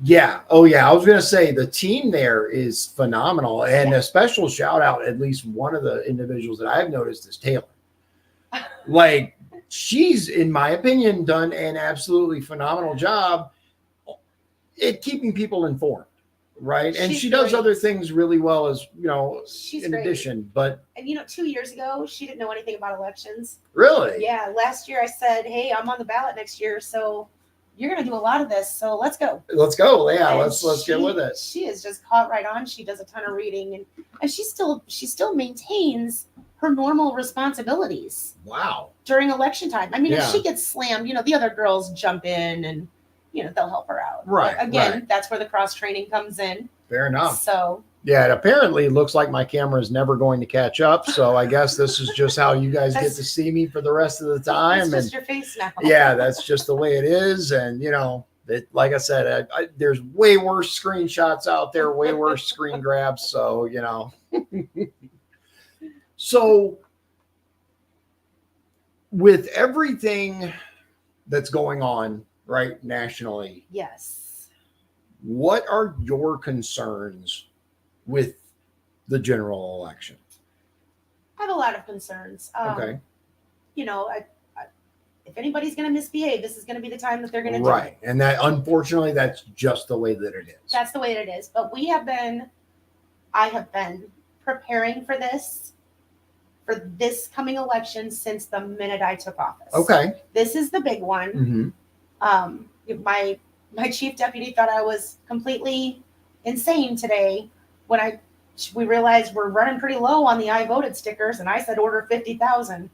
Yeah. Oh, yeah. I was going to say the team there is phenomenal. And a special shout out, at least one of the individuals that I've noticed is Taylor. She's, in my opinion, done an absolutely phenomenal job at keeping people informed. Right. And she does other things really well as, She's in great. Addition. But, 2 years ago, she didn't know anything about elections. Really? Yeah. Last year I said, hey, I'm on the ballot next year. So you're going to do a lot of this, so let's go. Let's go. Yeah, let's get with it. She is just caught right on. She does a ton of reading, and she still maintains her normal responsibilities. Wow. During election time. I mean, if she gets slammed, the other girls jump in and they'll help her out. Right. But again, that's where the cross training comes in. Fair enough. So yeah, it apparently looks like my camera is never going to catch up. So I guess this is just how you guys get to see me for the rest of the time. It's just your face now. Yeah, that's just the way it is. And, like I said, there's way worse screenshots out there, way worse screen grabs. So, So with everything that's going on right nationally, Yes. what are your concerns with the general election? I have a lot of concerns. Okay. You know, if anybody's going to misbehave, this is going to be the time that they're going to do Right. it. And that, unfortunately, that's just the way that it is. That's the way that it is. But I have been preparing for this coming election since the minute I took office. Okay. This is the big one. Mm-hmm. My chief deputy thought I was completely insane today when we realized we're running pretty low on the I voted stickers, and I said order 50,000.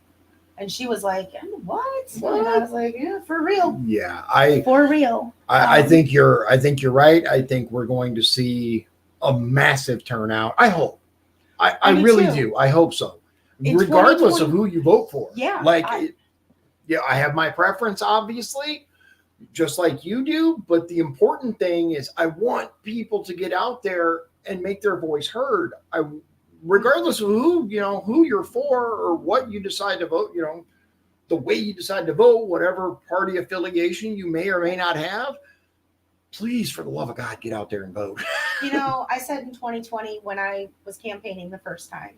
And she was like, "What?" And I was like, "Yeah, for real." Yeah, for real. I think you're right. I think we're going to see a massive turnout. I hope. I really do. I hope so. Regardless of who you vote for. Yeah. I have my preference, obviously, just like you do. But the important thing is I want people to get out there and make their voice heard. Regardless of who you're for or what you decide to vote, the way you decide to vote, whatever party affiliation you may or may not have, please, for the love of God, get out there and vote. I said in 2020 when I was campaigning the first time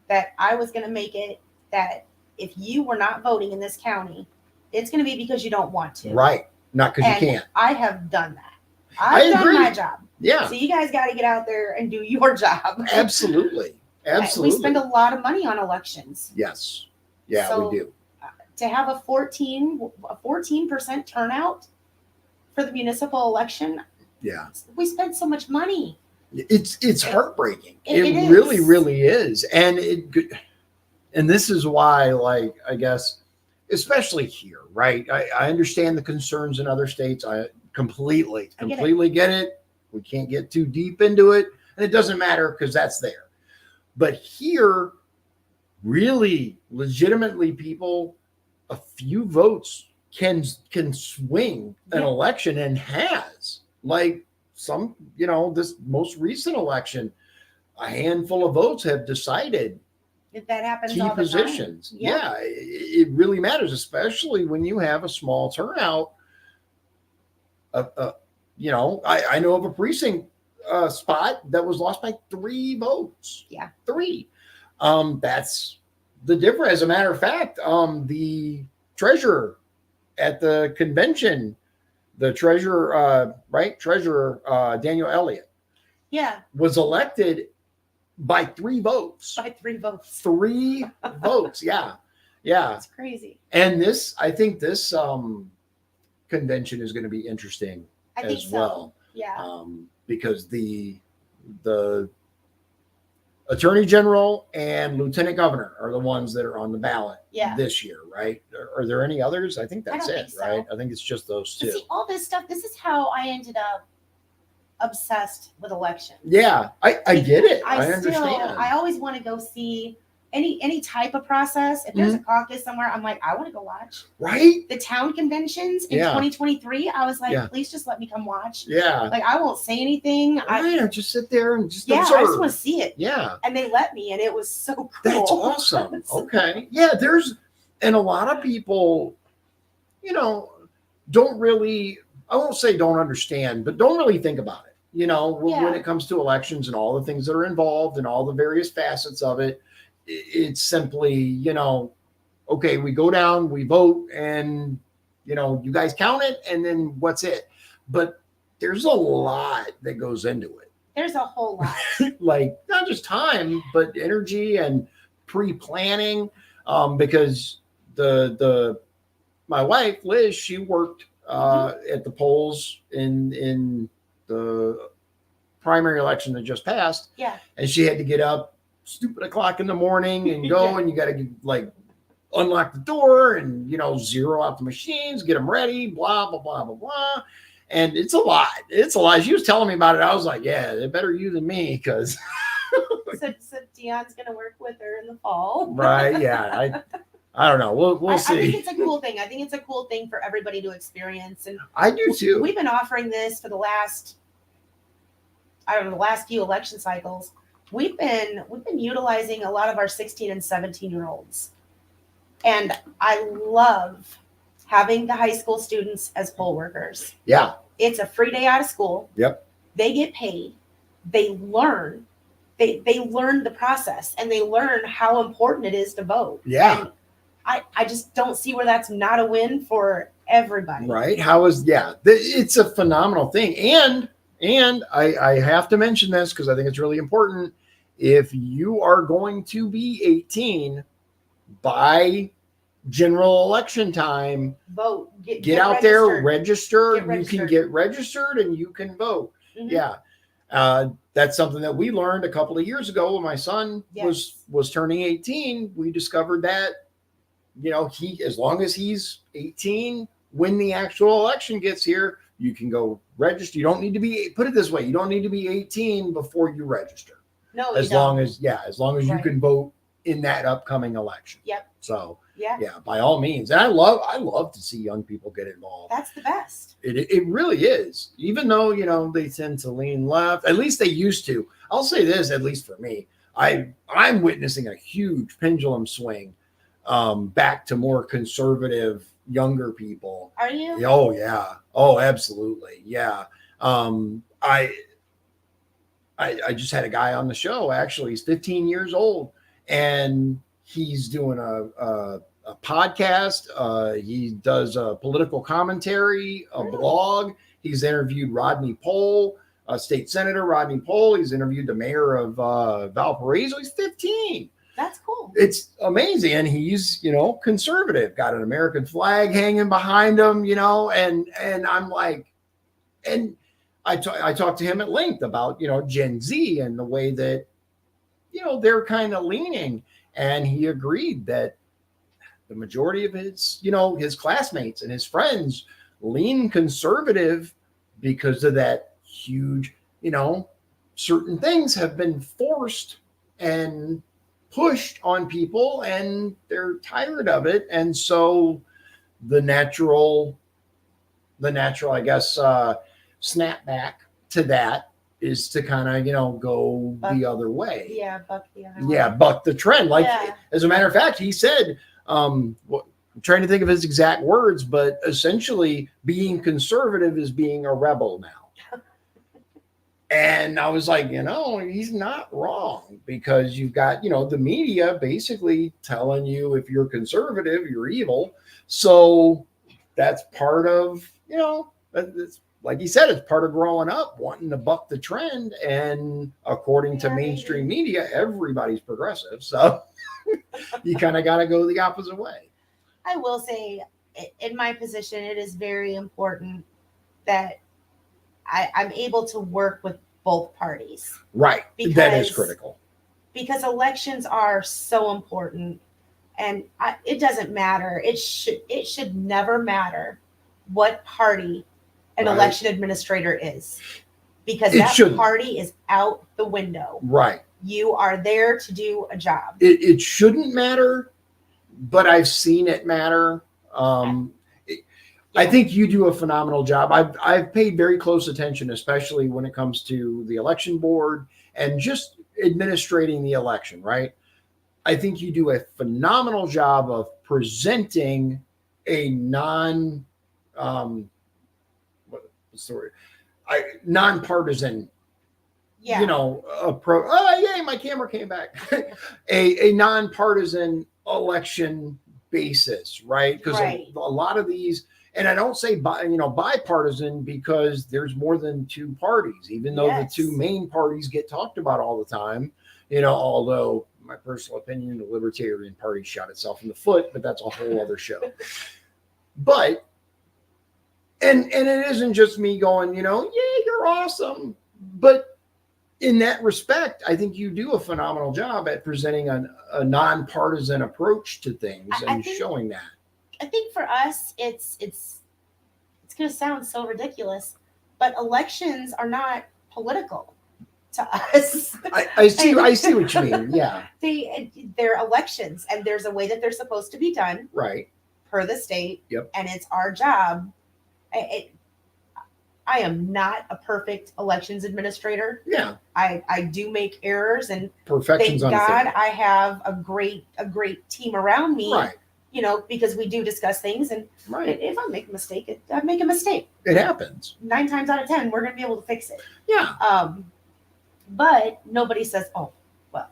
that I was going to make it that if you were not voting in this county, it's going to be because you don't want to. Right. Not because you can't. I have done that. I've done my job. Yeah. So you guys got to get out there and do your job. Absolutely. We spend a lot of money on elections. Yes. Yeah, we do. To have a 14% turnout for the municipal election. Yeah. We spend so much money. It's heartbreaking. It really, is. really is. And this is why, I guess, especially here, right? I understand the concerns in other states. I completely get it. We can't get too deep into it. And it doesn't matter because that's there. But here, really, legitimately, people, a few votes can swing an election, and has. Like this most recent election, a handful of votes have decided that happens key all the positions. time. Yeah, it really matters, especially when you have a small turnout. I know of a precinct spot that was lost by 3 votes. Yeah. 3. That's the difference. As a matter of fact, the treasurer at the convention, treasurer Daniel Elliott. Yeah. Was elected by 3 votes. By 3 votes. 3 votes. Yeah. Yeah. That's crazy. And I think this convention is going to be interesting as well. Yeah. Because the attorney general and lieutenant governor are the ones that are on the ballot this year, right? Are there any others? I think that's it, right? I think it's just those 2. But see, all this stuff, this is how I ended up obsessed with elections. Yeah, I get it. I understand. I always want to go see any type of process. If there's a caucus somewhere, I'm like, I want to go watch. Right? The town conventions in 2023, I was like, please just let me come watch. Yeah. Like, I won't say anything. I just sit there and just observe. I just want to see it. Yeah. And they let me, and it was so cool. That's awesome. Okay. Yeah, and a lot of people, don't really, I won't say don't understand, but don't really think about it. When it comes to elections and all the things that are involved and all the various facets of it. It's simply, okay, we go down, we vote, and, you guys count it, and then what's it? But there's a lot that goes into it. There's a whole lot. Like, not just time, but energy and pre-planning, because my wife, Liz, she worked at the polls in the primary election that just passed. Yeah. And she had to get up stupid o'clock in the morning and go and you got to unlock the door and zero out the machines, get them ready, blah blah blah blah blah. And it's a lot. She was telling me about it. I was like, yeah, they better you than me, because so Dion's gonna work with her in the fall. Right. Yeah. I don't know. We'll see. I think it's a cool thing. I think it's a cool thing for everybody to experience. And I do too. We've been offering this for the last few election cycles. we've been utilizing a lot of our 16 and 17-year-olds. And I love having the high school students as poll workers. Yeah. It's a free day out of school. Yep. They get paid. They learn. They learn the process, and they learn how important it is to vote. Yeah. And I just don't see where that's not a win for everybody. Right. It's a phenomenal thing. And I have to mention this because I think it's really important. If you are going to be 18 by general election time, vote. Get out there, register. Get registered. You can get registered and you can vote. Mm-hmm. Yeah. That's something that we learned a couple of years ago when my son was turning 18. We discovered that, as long as he's 18, when the actual election gets here, you can go register. You don't need to be, put it this way, you don't need to be 18 before you register. No, as long as you can vote in that upcoming election. Yep. So by all means. And I love to see young people get involved. That's the best. It really is. Even though, they tend to lean left, at least they used to. I'll say this, at least for me, I'm witnessing a huge pendulum swing back to more conservative younger people. Are you? Oh yeah. Oh, absolutely. Yeah. I just had a guy on the show. Actually, he's 15 years old, and he's doing a podcast. He does a political commentary, a blog. He's interviewed Rodney Pohl, state senator Rodney Pohl. He's interviewed the mayor of Valparaiso. He's 15. That's cool. It's amazing. And he's, conservative, got an American flag hanging behind him, and I'm like, and I talked to him at length about, Gen Z and the way that, they're kind of leaning. And he agreed that the majority of his, his classmates and his friends lean conservative because of that huge, certain things have been forced and pushed on people and they're tired of it. And so the natural, I guess, snapback to that is to kind of, go the other way. Yeah. Buck the other way. Yeah. Buck the trend. As a matter of fact, he said, I'm trying to think of his exact words, but essentially being conservative is being a rebel now. And I was like, he's not wrong, because you've got, the media basically telling you if you're conservative, you're evil. So that's part of, it's, like he said, it's part of growing up, wanting to buck the trend. And according to mainstream media, everybody's progressive. So you kind of got to go the opposite way. I will say, in my position, it is very important that I'm able to work with both parties. Right. That is critical. Because elections are so important. And it doesn't matter. It should never matter what party an election administrator is. Because that party is out the window. Right. You are there to do a job. It shouldn't matter, but I've seen it matter. I think you do a phenomenal job. I've paid very close attention, especially when it comes to the election board and just administrating the election, right? I think you do a phenomenal job of presenting a nonpartisan, approach. Oh, yay, my camera came back. a nonpartisan election basis, right? Because a lot of these, and I don't say bipartisan, because there's more than two parties, even though the two main parties get talked about all the time, although my personal opinion, the Libertarian Party shot itself in the foot, but that's a whole other show. But, and it isn't just me going, yeah, you're awesome. But in that respect, I think you do a phenomenal job at presenting a nonpartisan approach to things and showing that. I think for us, it's going to sound so ridiculous, but elections are not political to us. I see what you mean. Yeah. They're elections, and there's a way that they're supposed to be done. Right. Per the state. Yep. And it's our job. I am not a perfect elections administrator. Yeah. I do make errors, and Perfection's thank God unattainable. I have a great team around me. Right. You know, because we do discuss things, and Right. if I make a mistake, I make a mistake. It happens. 9 times out of 10, we're going to be able to fix it. Yeah. But nobody says, "Oh, well,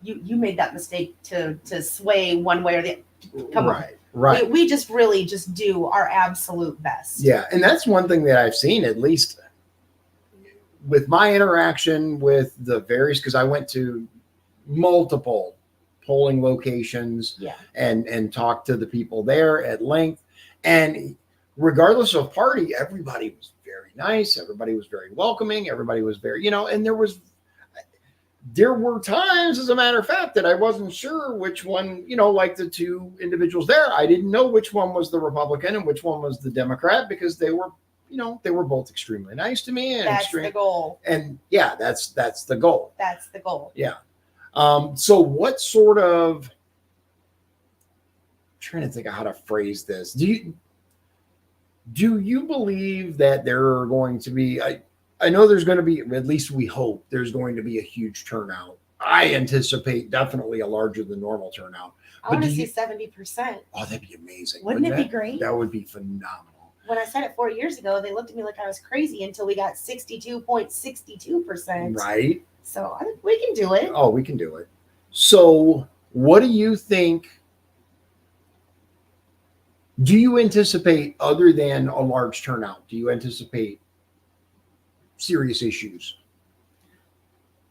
you made that mistake to sway one way or the other." Come on. Right. We just really just do our absolute best. Yeah. And that's one thing that I've seen, at least with my interaction with the various, because I went to multiple polling locations Yeah. and talked to the people there at length. And regardless of party, everybody was very nice. Everybody was very welcoming. Everybody was very, and there were times, as a matter of fact, that I wasn't sure which one, like the two individuals there, I didn't know which one was the Republican and which one was the Democrat, because they were both extremely nice to me. And That's the goal. And yeah, that's the goal. That's the goal. Yeah. So what sort of, I'm trying to think of how to phrase this. Do you believe that there are going to be, I know there's going to be, at least we hope there's going to be a huge turnout. I anticipate definitely a larger than normal turnout. I want to see 70%. Oh, that'd be amazing. Wouldn't it be great? That would be phenomenal. When I said it 4 years ago, they looked at me like I was crazy until we got 62.62%. Right. So I think we can do it. Oh, we can do it. So what do you think? Do you anticipate, other than a large turnout, do you anticipate serious issues?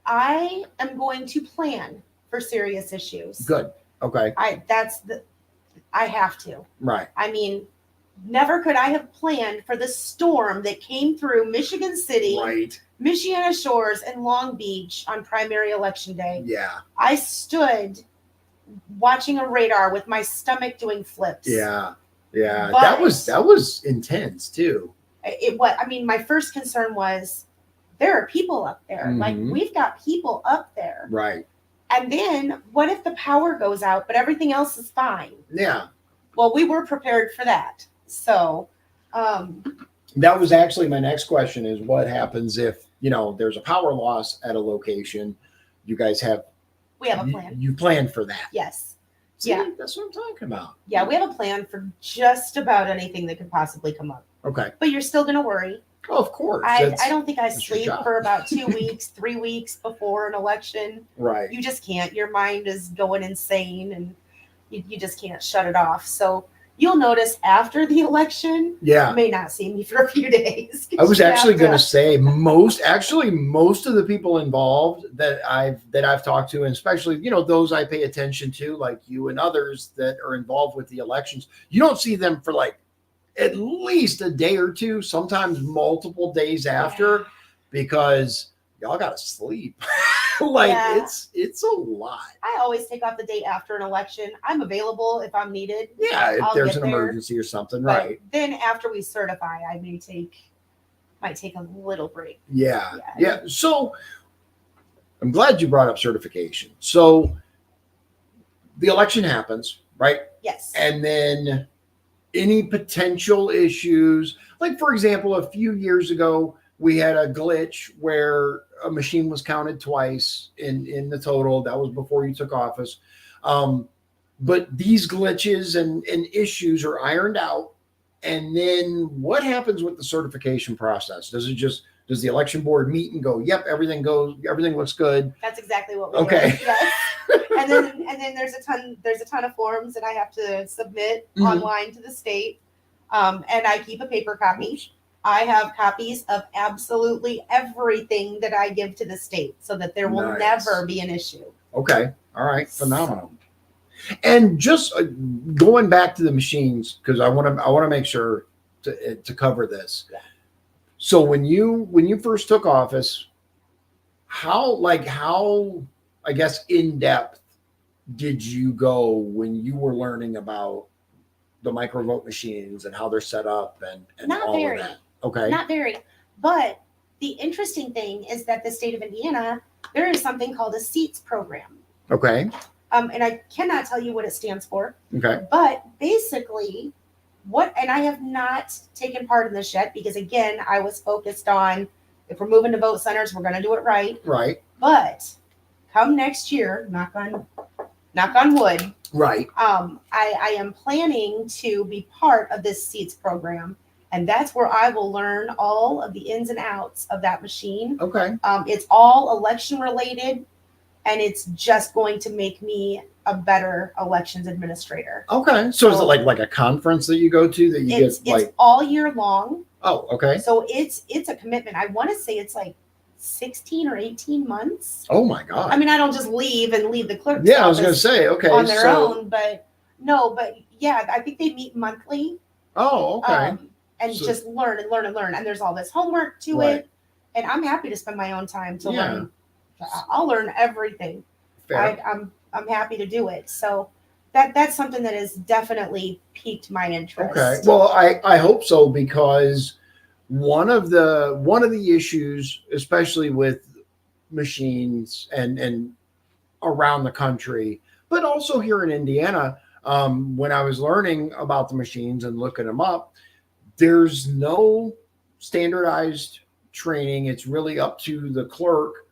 I am going to plan for serious issues. Good. Okay. I have to. Right. I mean, never could I have planned for the storm that came through Michigan City, Right. Michiana Shores, and Long Beach on primary election day. Yeah. I stood watching a radar with my stomach doing flips. Yeah. Yeah. But that was intense too. My first concern was, there are people up there. Mhm. Like, we've got people up there. Right. And then what if the power goes out, but everything else is fine? Yeah. Well, we were prepared for that. So, that was actually my next question, is what happens if, there's a power loss at a location? You guys we have a plan. You planned for that. Yes. See, Yeah. That's what I'm talking about. Yeah, we have a plan for just about anything that could possibly come up. Okay. But you're still going to worry. Oh, of course. I don't think I that's your sleep job. for about 2 weeks, 3 weeks before an election. Right. You just can't. Your mind is going insane, and you just can't shut it off. So you'll notice after the election, Yeah. you may not see me for a few days. I was actually going to say most of the people involved that I've talked to, and especially, those I pay attention to, like you and others that are involved with the elections, you don't see them for like at least a day or two, sometimes multiple days after, because y'all got to sleep. It's a lot. I always take off the day after an election. I'm available if I'm needed. Yeah, if I'll there's get an there. emergency or something, But right? then after we certify, I might take a little break. Yeah. So I'm glad you brought up certification. So the election happens, right? Yes. And then any potential issues, like for example, a few years ago, we had a glitch where a machine was counted twice in the total. That was before you took office. But these glitches and issues are ironed out. And then what happens with the certification process? Does the election board meet and go, yep, everything looks good? That's exactly what we Okay. do. Yes. and then there's a ton of forms that I have to submit Mhm. online to the state. And I keep a paper copy. I have copies of absolutely everything that I give to the state, so that there will Nice. never be an issue. Okay. All right. Phenomenal. And just going back to the machines, because I want to make sure to cover this. Yeah. So when you first took office, how I guess in depth did you go when you were learning about the MicroVote machines and how they're set up and Not all very. of that? Okay. Not very. But the interesting thing is that the state of Indiana, there is something called a seats program. Okay. And I cannot tell you what it stands for. Okay. But basically, and I have not taken part in this yet because again, I was focused on if we're moving to vote centers, we're going to do it right. Right. But come next year, knock on wood. Right. I am planning to be part of this seats program, and that's where I will learn all of the ins and outs of that machine. Okay. It's all election related, and it's just going to make me a better elections administrator. Okay. So is it like a conference that you go to that you It's all year long. Oh, okay. So it's a commitment. I want to say it's like 16 or 18 months. Oh my God. I mean, I don't just leave the clerk's Yeah, I was office going to say, okay. on their own, but yeah, I think they meet monthly. Oh, okay. And just learn and learn and learn. And there's all this homework to it. And I'm happy to spend my own time to learn. I'll learn everything. Fair. I'm happy to do it. So that's something that has definitely piqued my interest. Okay. Well, I hope so, because one of the issues, especially with machines and around the country, but also here in Indiana, when I was learning about the machines and looking them up, there's no standardized training. It's really up to the clerk,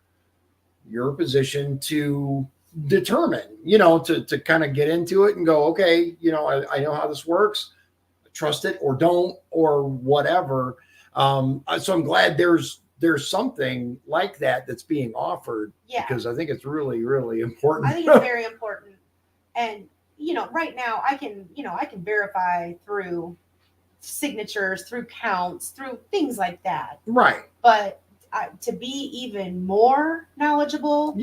your position, to determine, to kind of get into it and go, okay, I know how this works, trust it or don't, or whatever. So I'm glad there's something like that's being offered, because I think it's really, really important. I think it's very important. And, right now I can verify through signatures, through counts, through things like that. Right. But to be even more knowledgeable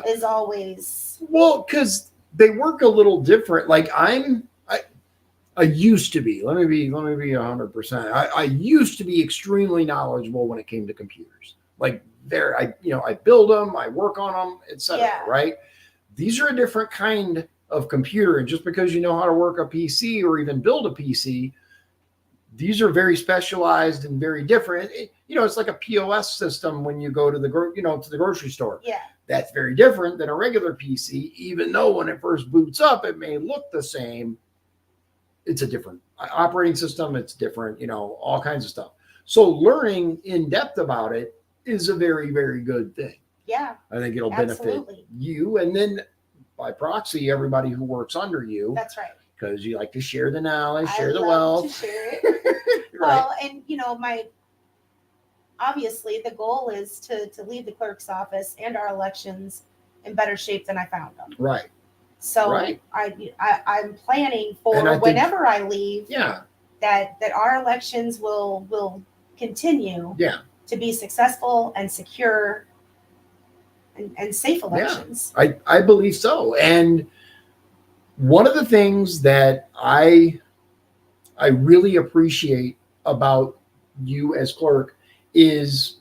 is always. Well, because they work a little different. Like I used to be, let me be 100%. I used to be extremely knowledgeable when it came to computers. Like I build them, I work on them, etc. Right. These are a different kind of computer. And just because you know how to work a PC or even build a PC, these are very specialized and very different. It's like a POS system when you go to the grocery store. Yeah. That's very different than a regular PC, even though when it first boots up, it may look the same. It's a different operating system. It's different, all kinds of stuff. So learning in depth about it is a very, very good thing. Yeah. I think it'll benefit you. And then by proxy, everybody who works under you. That's right. Because you like to share the knowledge, share the wealth. To share it. Right. Well, and obviously the goal is to leave the clerk's office and our elections in better shape than I found them. Right. So I'm planning for whenever I leave. Yeah. That our elections will continue. Yeah. To be successful and secure and safe elections. Yeah. I believe so. And one of the things that I really appreciate about you as clerk is,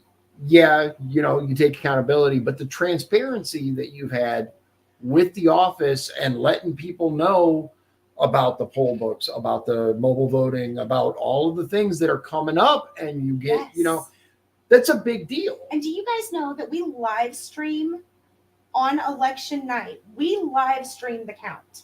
you take accountability, but the transparency that you've had with the office and letting people know about the poll books, about the mobile voting, about all of the things that are coming up, and you get, that's a big deal. And do you guys know that we live stream on election night? We live stream the count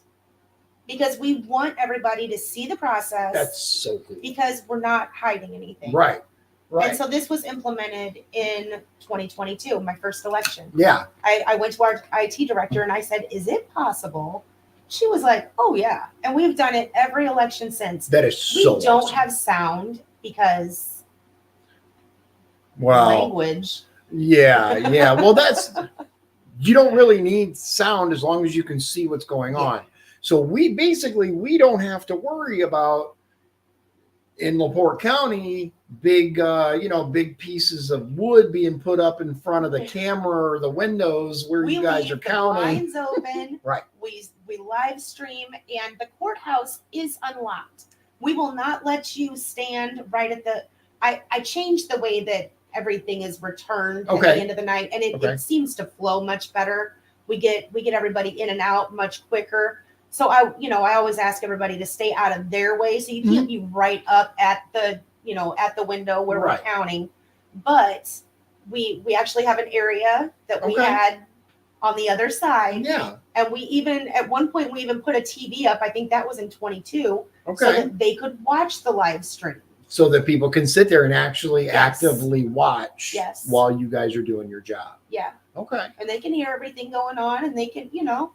because we want everybody to see the process. That's so cool. Because we're not hiding anything. Right. Right. And so this was implemented in 2022, my first election. Yeah. I went to our IT director and I said, is it possible? She was like, oh, yeah. And we've done it every election since. That is so We don't awesome. have sound because language. Yeah. Yeah. Well, you don't really need sound as long as you can see what's going on. So we don't have to worry about, in Porte County, big pieces of wood being put up in front of the camera or the windows where you guys are counting. The blinds open. Right. We live stream, and the courthouse is unlocked. We will not let you stand right at the. I changed the way that everything is returned at the end of the night, and it seems to flow much better. We get everybody in and out much quicker. So I always ask everybody to stay out of their way, so you can't be right up at the window where we're counting. But we actually have an area that we had on the other side. Yeah. And we even, at one point, we even put a TV up. I think that was in 22. Okay. So that they could watch the live stream. So that people can sit there and actually Yes. actively watch Yes. while you guys are doing your job. Yeah. Okay. And they can hear everything going on, and they can, you know.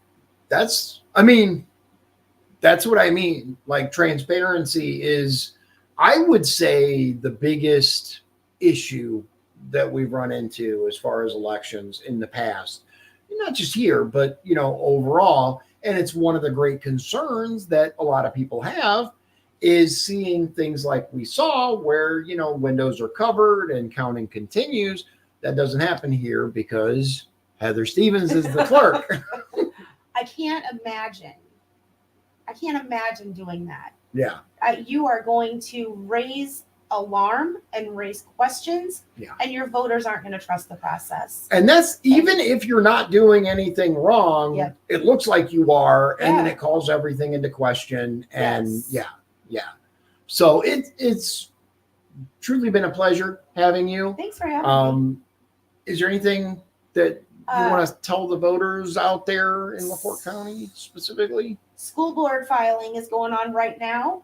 That's what I mean. Like, transparency is, I would say, the biggest issue that we've run into as far as elections in the past, not just here, but, you know, overall. And it's one of the great concerns that a lot of people have, is seeing things like we saw where, you know, windows are covered and counting continues. That doesn't happen here because Heather Stevens is the clerk. I can't imagine doing that. Yeah. You are going to raise alarm and raise questions, and your voters aren't going to trust the process. And that's even if you're not doing anything wrong, Yep. It looks like you are, and then Yeah. it calls everything into question. And Yes. yeah. So it's truly been a pleasure having you. Thanks for having me. Is there anything that you want to tell the voters out there in LaPorte County specifically? School board filing is going on right now.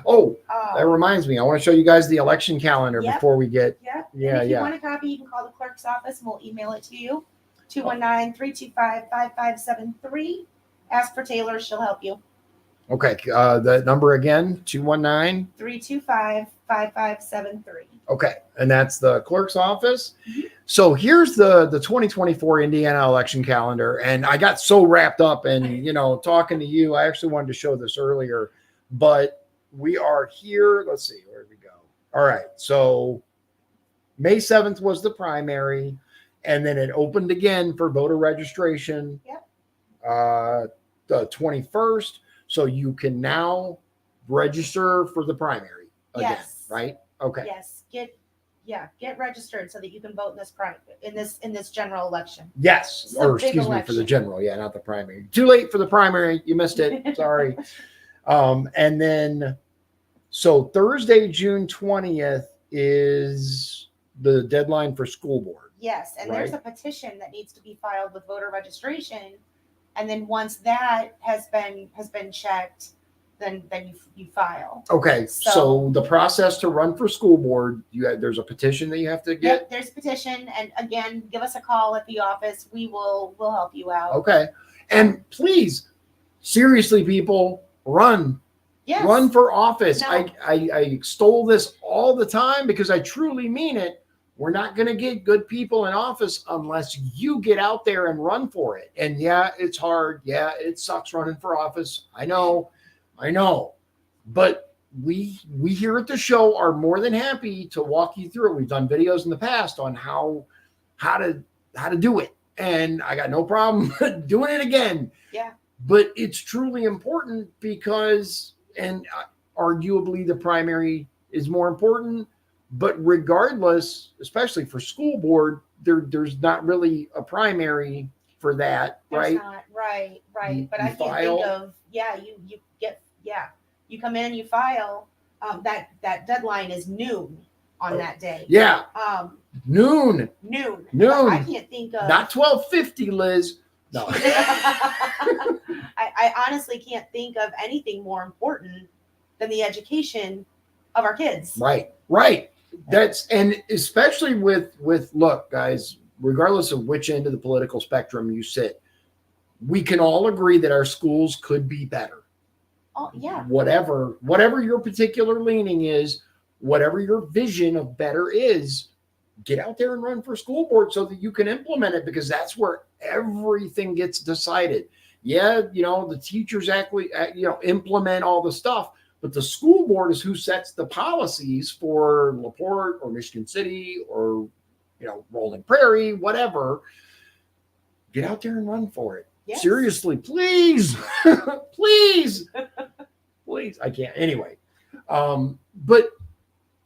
Oh, that reminds me. I want to show you guys the election calendar Yep. before we get. Yeah. Yeah, And if you yeah. want a copy, you can call the clerk's office and we'll email it to you. 219-325-5573. Ask for Taylor. She'll help you. Okay. The number again, 219. 325-5573. Okay. And that's the clerk's office. Mhm. So here's the 2024 Indiana election calendar. And I got so wrapped up in, you know, talking to you. I actually wanted to show this earlier, but we are here. Let's see, where did we go? All right. So May 7th was the primary, and then it opened again for voter registration. Yep. The 21st. So you can now register for the primary again, Yes. right? Okay. Yes. Get registered so that you can vote in this general election. Yes. It's a Or big excuse me, for the election. general. Yeah, not the primary. Too late for the primary. You missed it. Sorry. And then, so Thursday, June 20th is the deadline for school board. Yes, and Right. there's a petition that needs to be filed with voter registration, and then once that has been checked, then you file. Okay. So- So the process to run for school board, there's a petition that you have to get. Yep, there's a petition, and again, give us a call at the office. We'll help you out. Okay. And please, seriously, people, run. Yes. Run for office. No. I extol this all the time because I truly mean it. We're not going to get good people in office unless you get out there and run for it. And yeah, it's hard. Yeah, it sucks running for office. I know. But we here at the show are more than happy to walk you through it. We've done videos in the past on how to do it. And I got no problem doing it again. Yeah. But it's truly important because, and arguably the primary is more important, but regardless, especially for school board, there's not really a primary for that, There's right? not. Right. But You I can't file. think of, you come in and you file. That deadline is noon on that day. Yeah, noon, Noon. Noon. I can't think of. not 12:50, Liz. No. I honestly can't think of anything more important than the education of our kids. Right. That's, and especially with look, guys, regardless of which end of the political spectrum you sit, we can all agree that our schools could be better. Oh yeah. Whatever your particular leaning is, whatever your vision of better is, get out there and run for school board so that you can implement it, because that's where everything gets decided. Yeah, the teachers actually, implement all the stuff, but the school board is who sets the policies for LaPorte or Michigan City or, Rolling Prairie, whatever. Get out there and run for it. Yes. Seriously, please, please. I can't. Anyway, but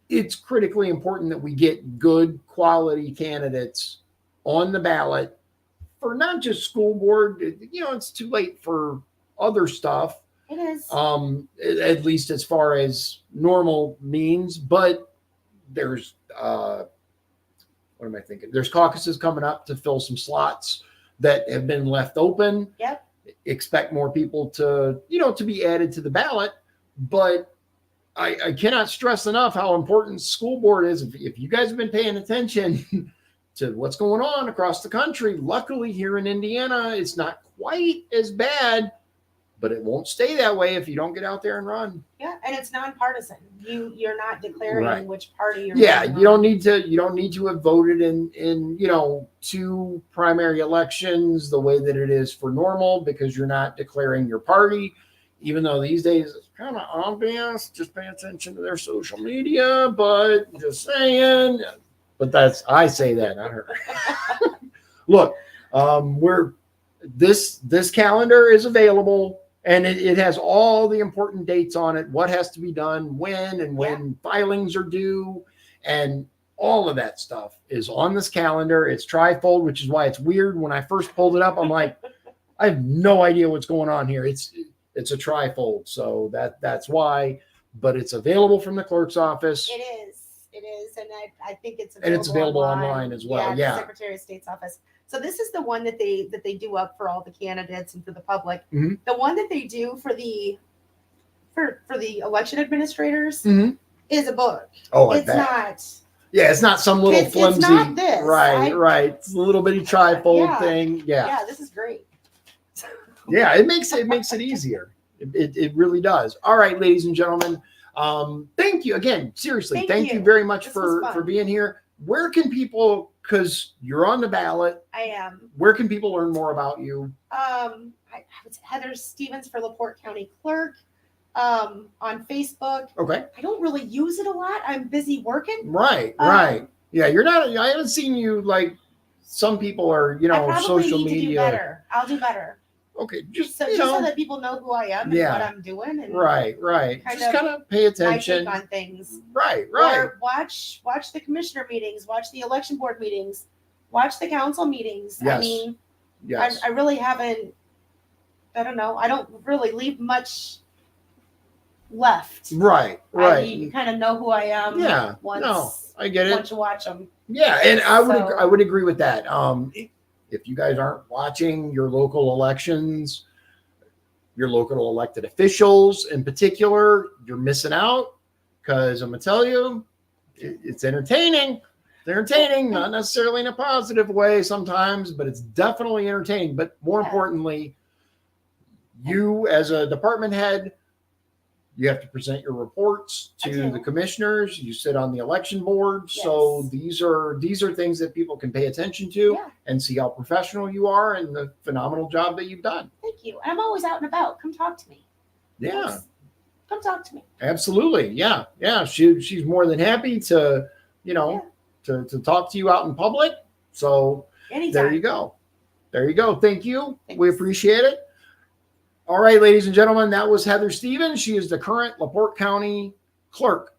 it's critically important that we get good quality candidates on the ballot for not just school board. It's too late for other stuff. It is. At least as far as normal means, but there's what am I thinking? There's caucuses coming up to fill some slots that have been left open. Yep. Expect more people to, to be added to the ballot. But I cannot stress enough how important school board is. If you guys have been paying attention to what's going on across the country, luckily here in Indiana, it's not quite as bad, but it won't stay that way if you don't get out there and run. Yeah, and it's nonpartisan. You're not declaring Right. which party you're. Yeah, running you don't on. need to have voted in 2 primary elections the way that it is for normal, because you're not declaring your party. Even though these days it's kind of obvious, just pay attention to their social media, but just saying. But I say that, not her. Look, this calendar is available, and it has all the important dates on it, what has to be done, when, and when filings are due, and all of that stuff is on this calendar. It's trifold, which is why it's weird. When I first pulled it up, I'm like, I have no idea what's going on here. It's a trifold, so that's why. But it's available from the clerk's office. It is, and I think it's available, And it's available online as well. Yeah. The Secretary of State's office. So this is the one that they do up for all the candidates and for the public. Mhm. The one that they do for the election administrators Mhm. is a book. Oh, It's not. Yeah, it's not some little flimsy. It's not this. Right. It's a little bitty trifold thing. Yeah, this is great. Yeah, it makes it easier. It really does. All right, ladies and gentlemen. Thank you again. Seriously, thank you very much for being here. Where can people, because you're on the ballot, I am. where can people learn more about you? It's Heather Stevens for LaPorte County Clerk on Facebook. Okay. I don't really use it a lot. I'm busy working. Right. Yeah, you're not. I haven't seen you like some people are. I probably social need to media. do better. I'll do better. Okay, just So that people know who I am and what I'm doing. And right. Just kind of pay attention my take on things. Right. Or watch the commissioner meetings, watch the election board meetings, watch the council meetings. Yes. I mean, Yes. I really haven't. I don't know. I don't really leave much left. Right. You kind of know who I am. Yeah. Once I get it. Once you watch them. Yeah, and I would agree with that. If you guys aren't watching your local elections, your local elected officials in particular, you're missing out, because I'm gonna tell you, it's entertaining. It's entertaining, not necessarily in a positive way sometimes, but it's definitely entertaining. But more importantly, you as a department head, you have to present your reports to the commissioners. You sit on the election board. Yes. So these are things that people can pay attention to and see how professional you are and the phenomenal job that you've done. Thank you. I'm always out and about. Come talk to me. Yeah. Please. Come talk to me. Absolutely. Yeah. She's more than happy to, to talk to you out in public. So Anytime. There you go. Thank you. Thanks. We appreciate it. All right, ladies and gentlemen, that was Heather Stevens. She is the current LaPorte County Clerk,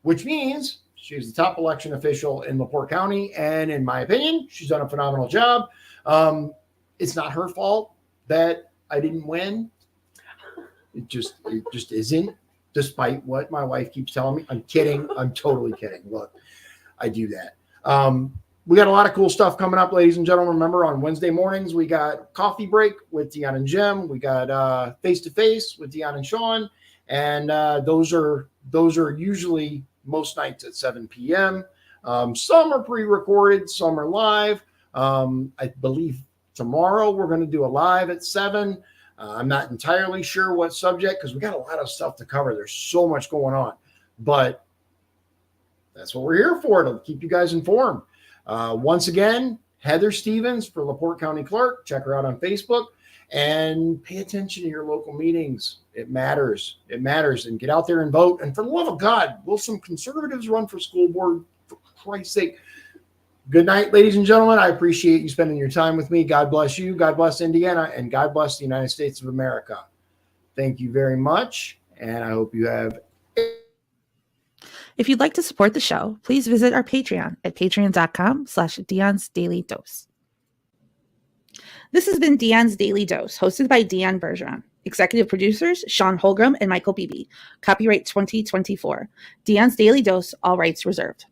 which means she's the top election official in LaPorte County. And in my opinion, she's done a phenomenal job. It's not her fault that I didn't win. It just isn't, despite what my wife keeps telling me. I'm kidding. I'm totally kidding. Look, I do that. We got a lot of cool stuff coming up, ladies and gentlemen. Remember, on Wednesday mornings, we got Coffee Break with Deanna and Jim. We got Face to Face with Deanna and Sean. And those are usually most nights at 7 p.m. Some are pre-recorded, some are live. I believe tomorrow we're going to do a live at 7. I'm not entirely sure what subject, because we got a lot of stuff to cover. There's so much going on. But that's what we're here for, to keep you guys informed. Once again, Heather Stevens for LaPorte County Clerk. Check her out on Facebook and pay attention to your local meetings. It matters. And get out there and vote. And for the love of God, will some conservatives run for school board, for Christ's sake? Good night, ladies and gentlemen. I appreciate you spending your time with me. God bless you. God bless Indiana. And God bless the United States of America. Thank you very much. And I hope you have. If you'd like to support the show, please visit our Patreon at patreon.com/Deon's Daily Dose. This has been Deon's Daily Dose, hosted by Deon Bergeron. Executive producers, Sean Holgram and Michael Beebe. Copyright 2024. Deon's Daily Dose, all rights reserved.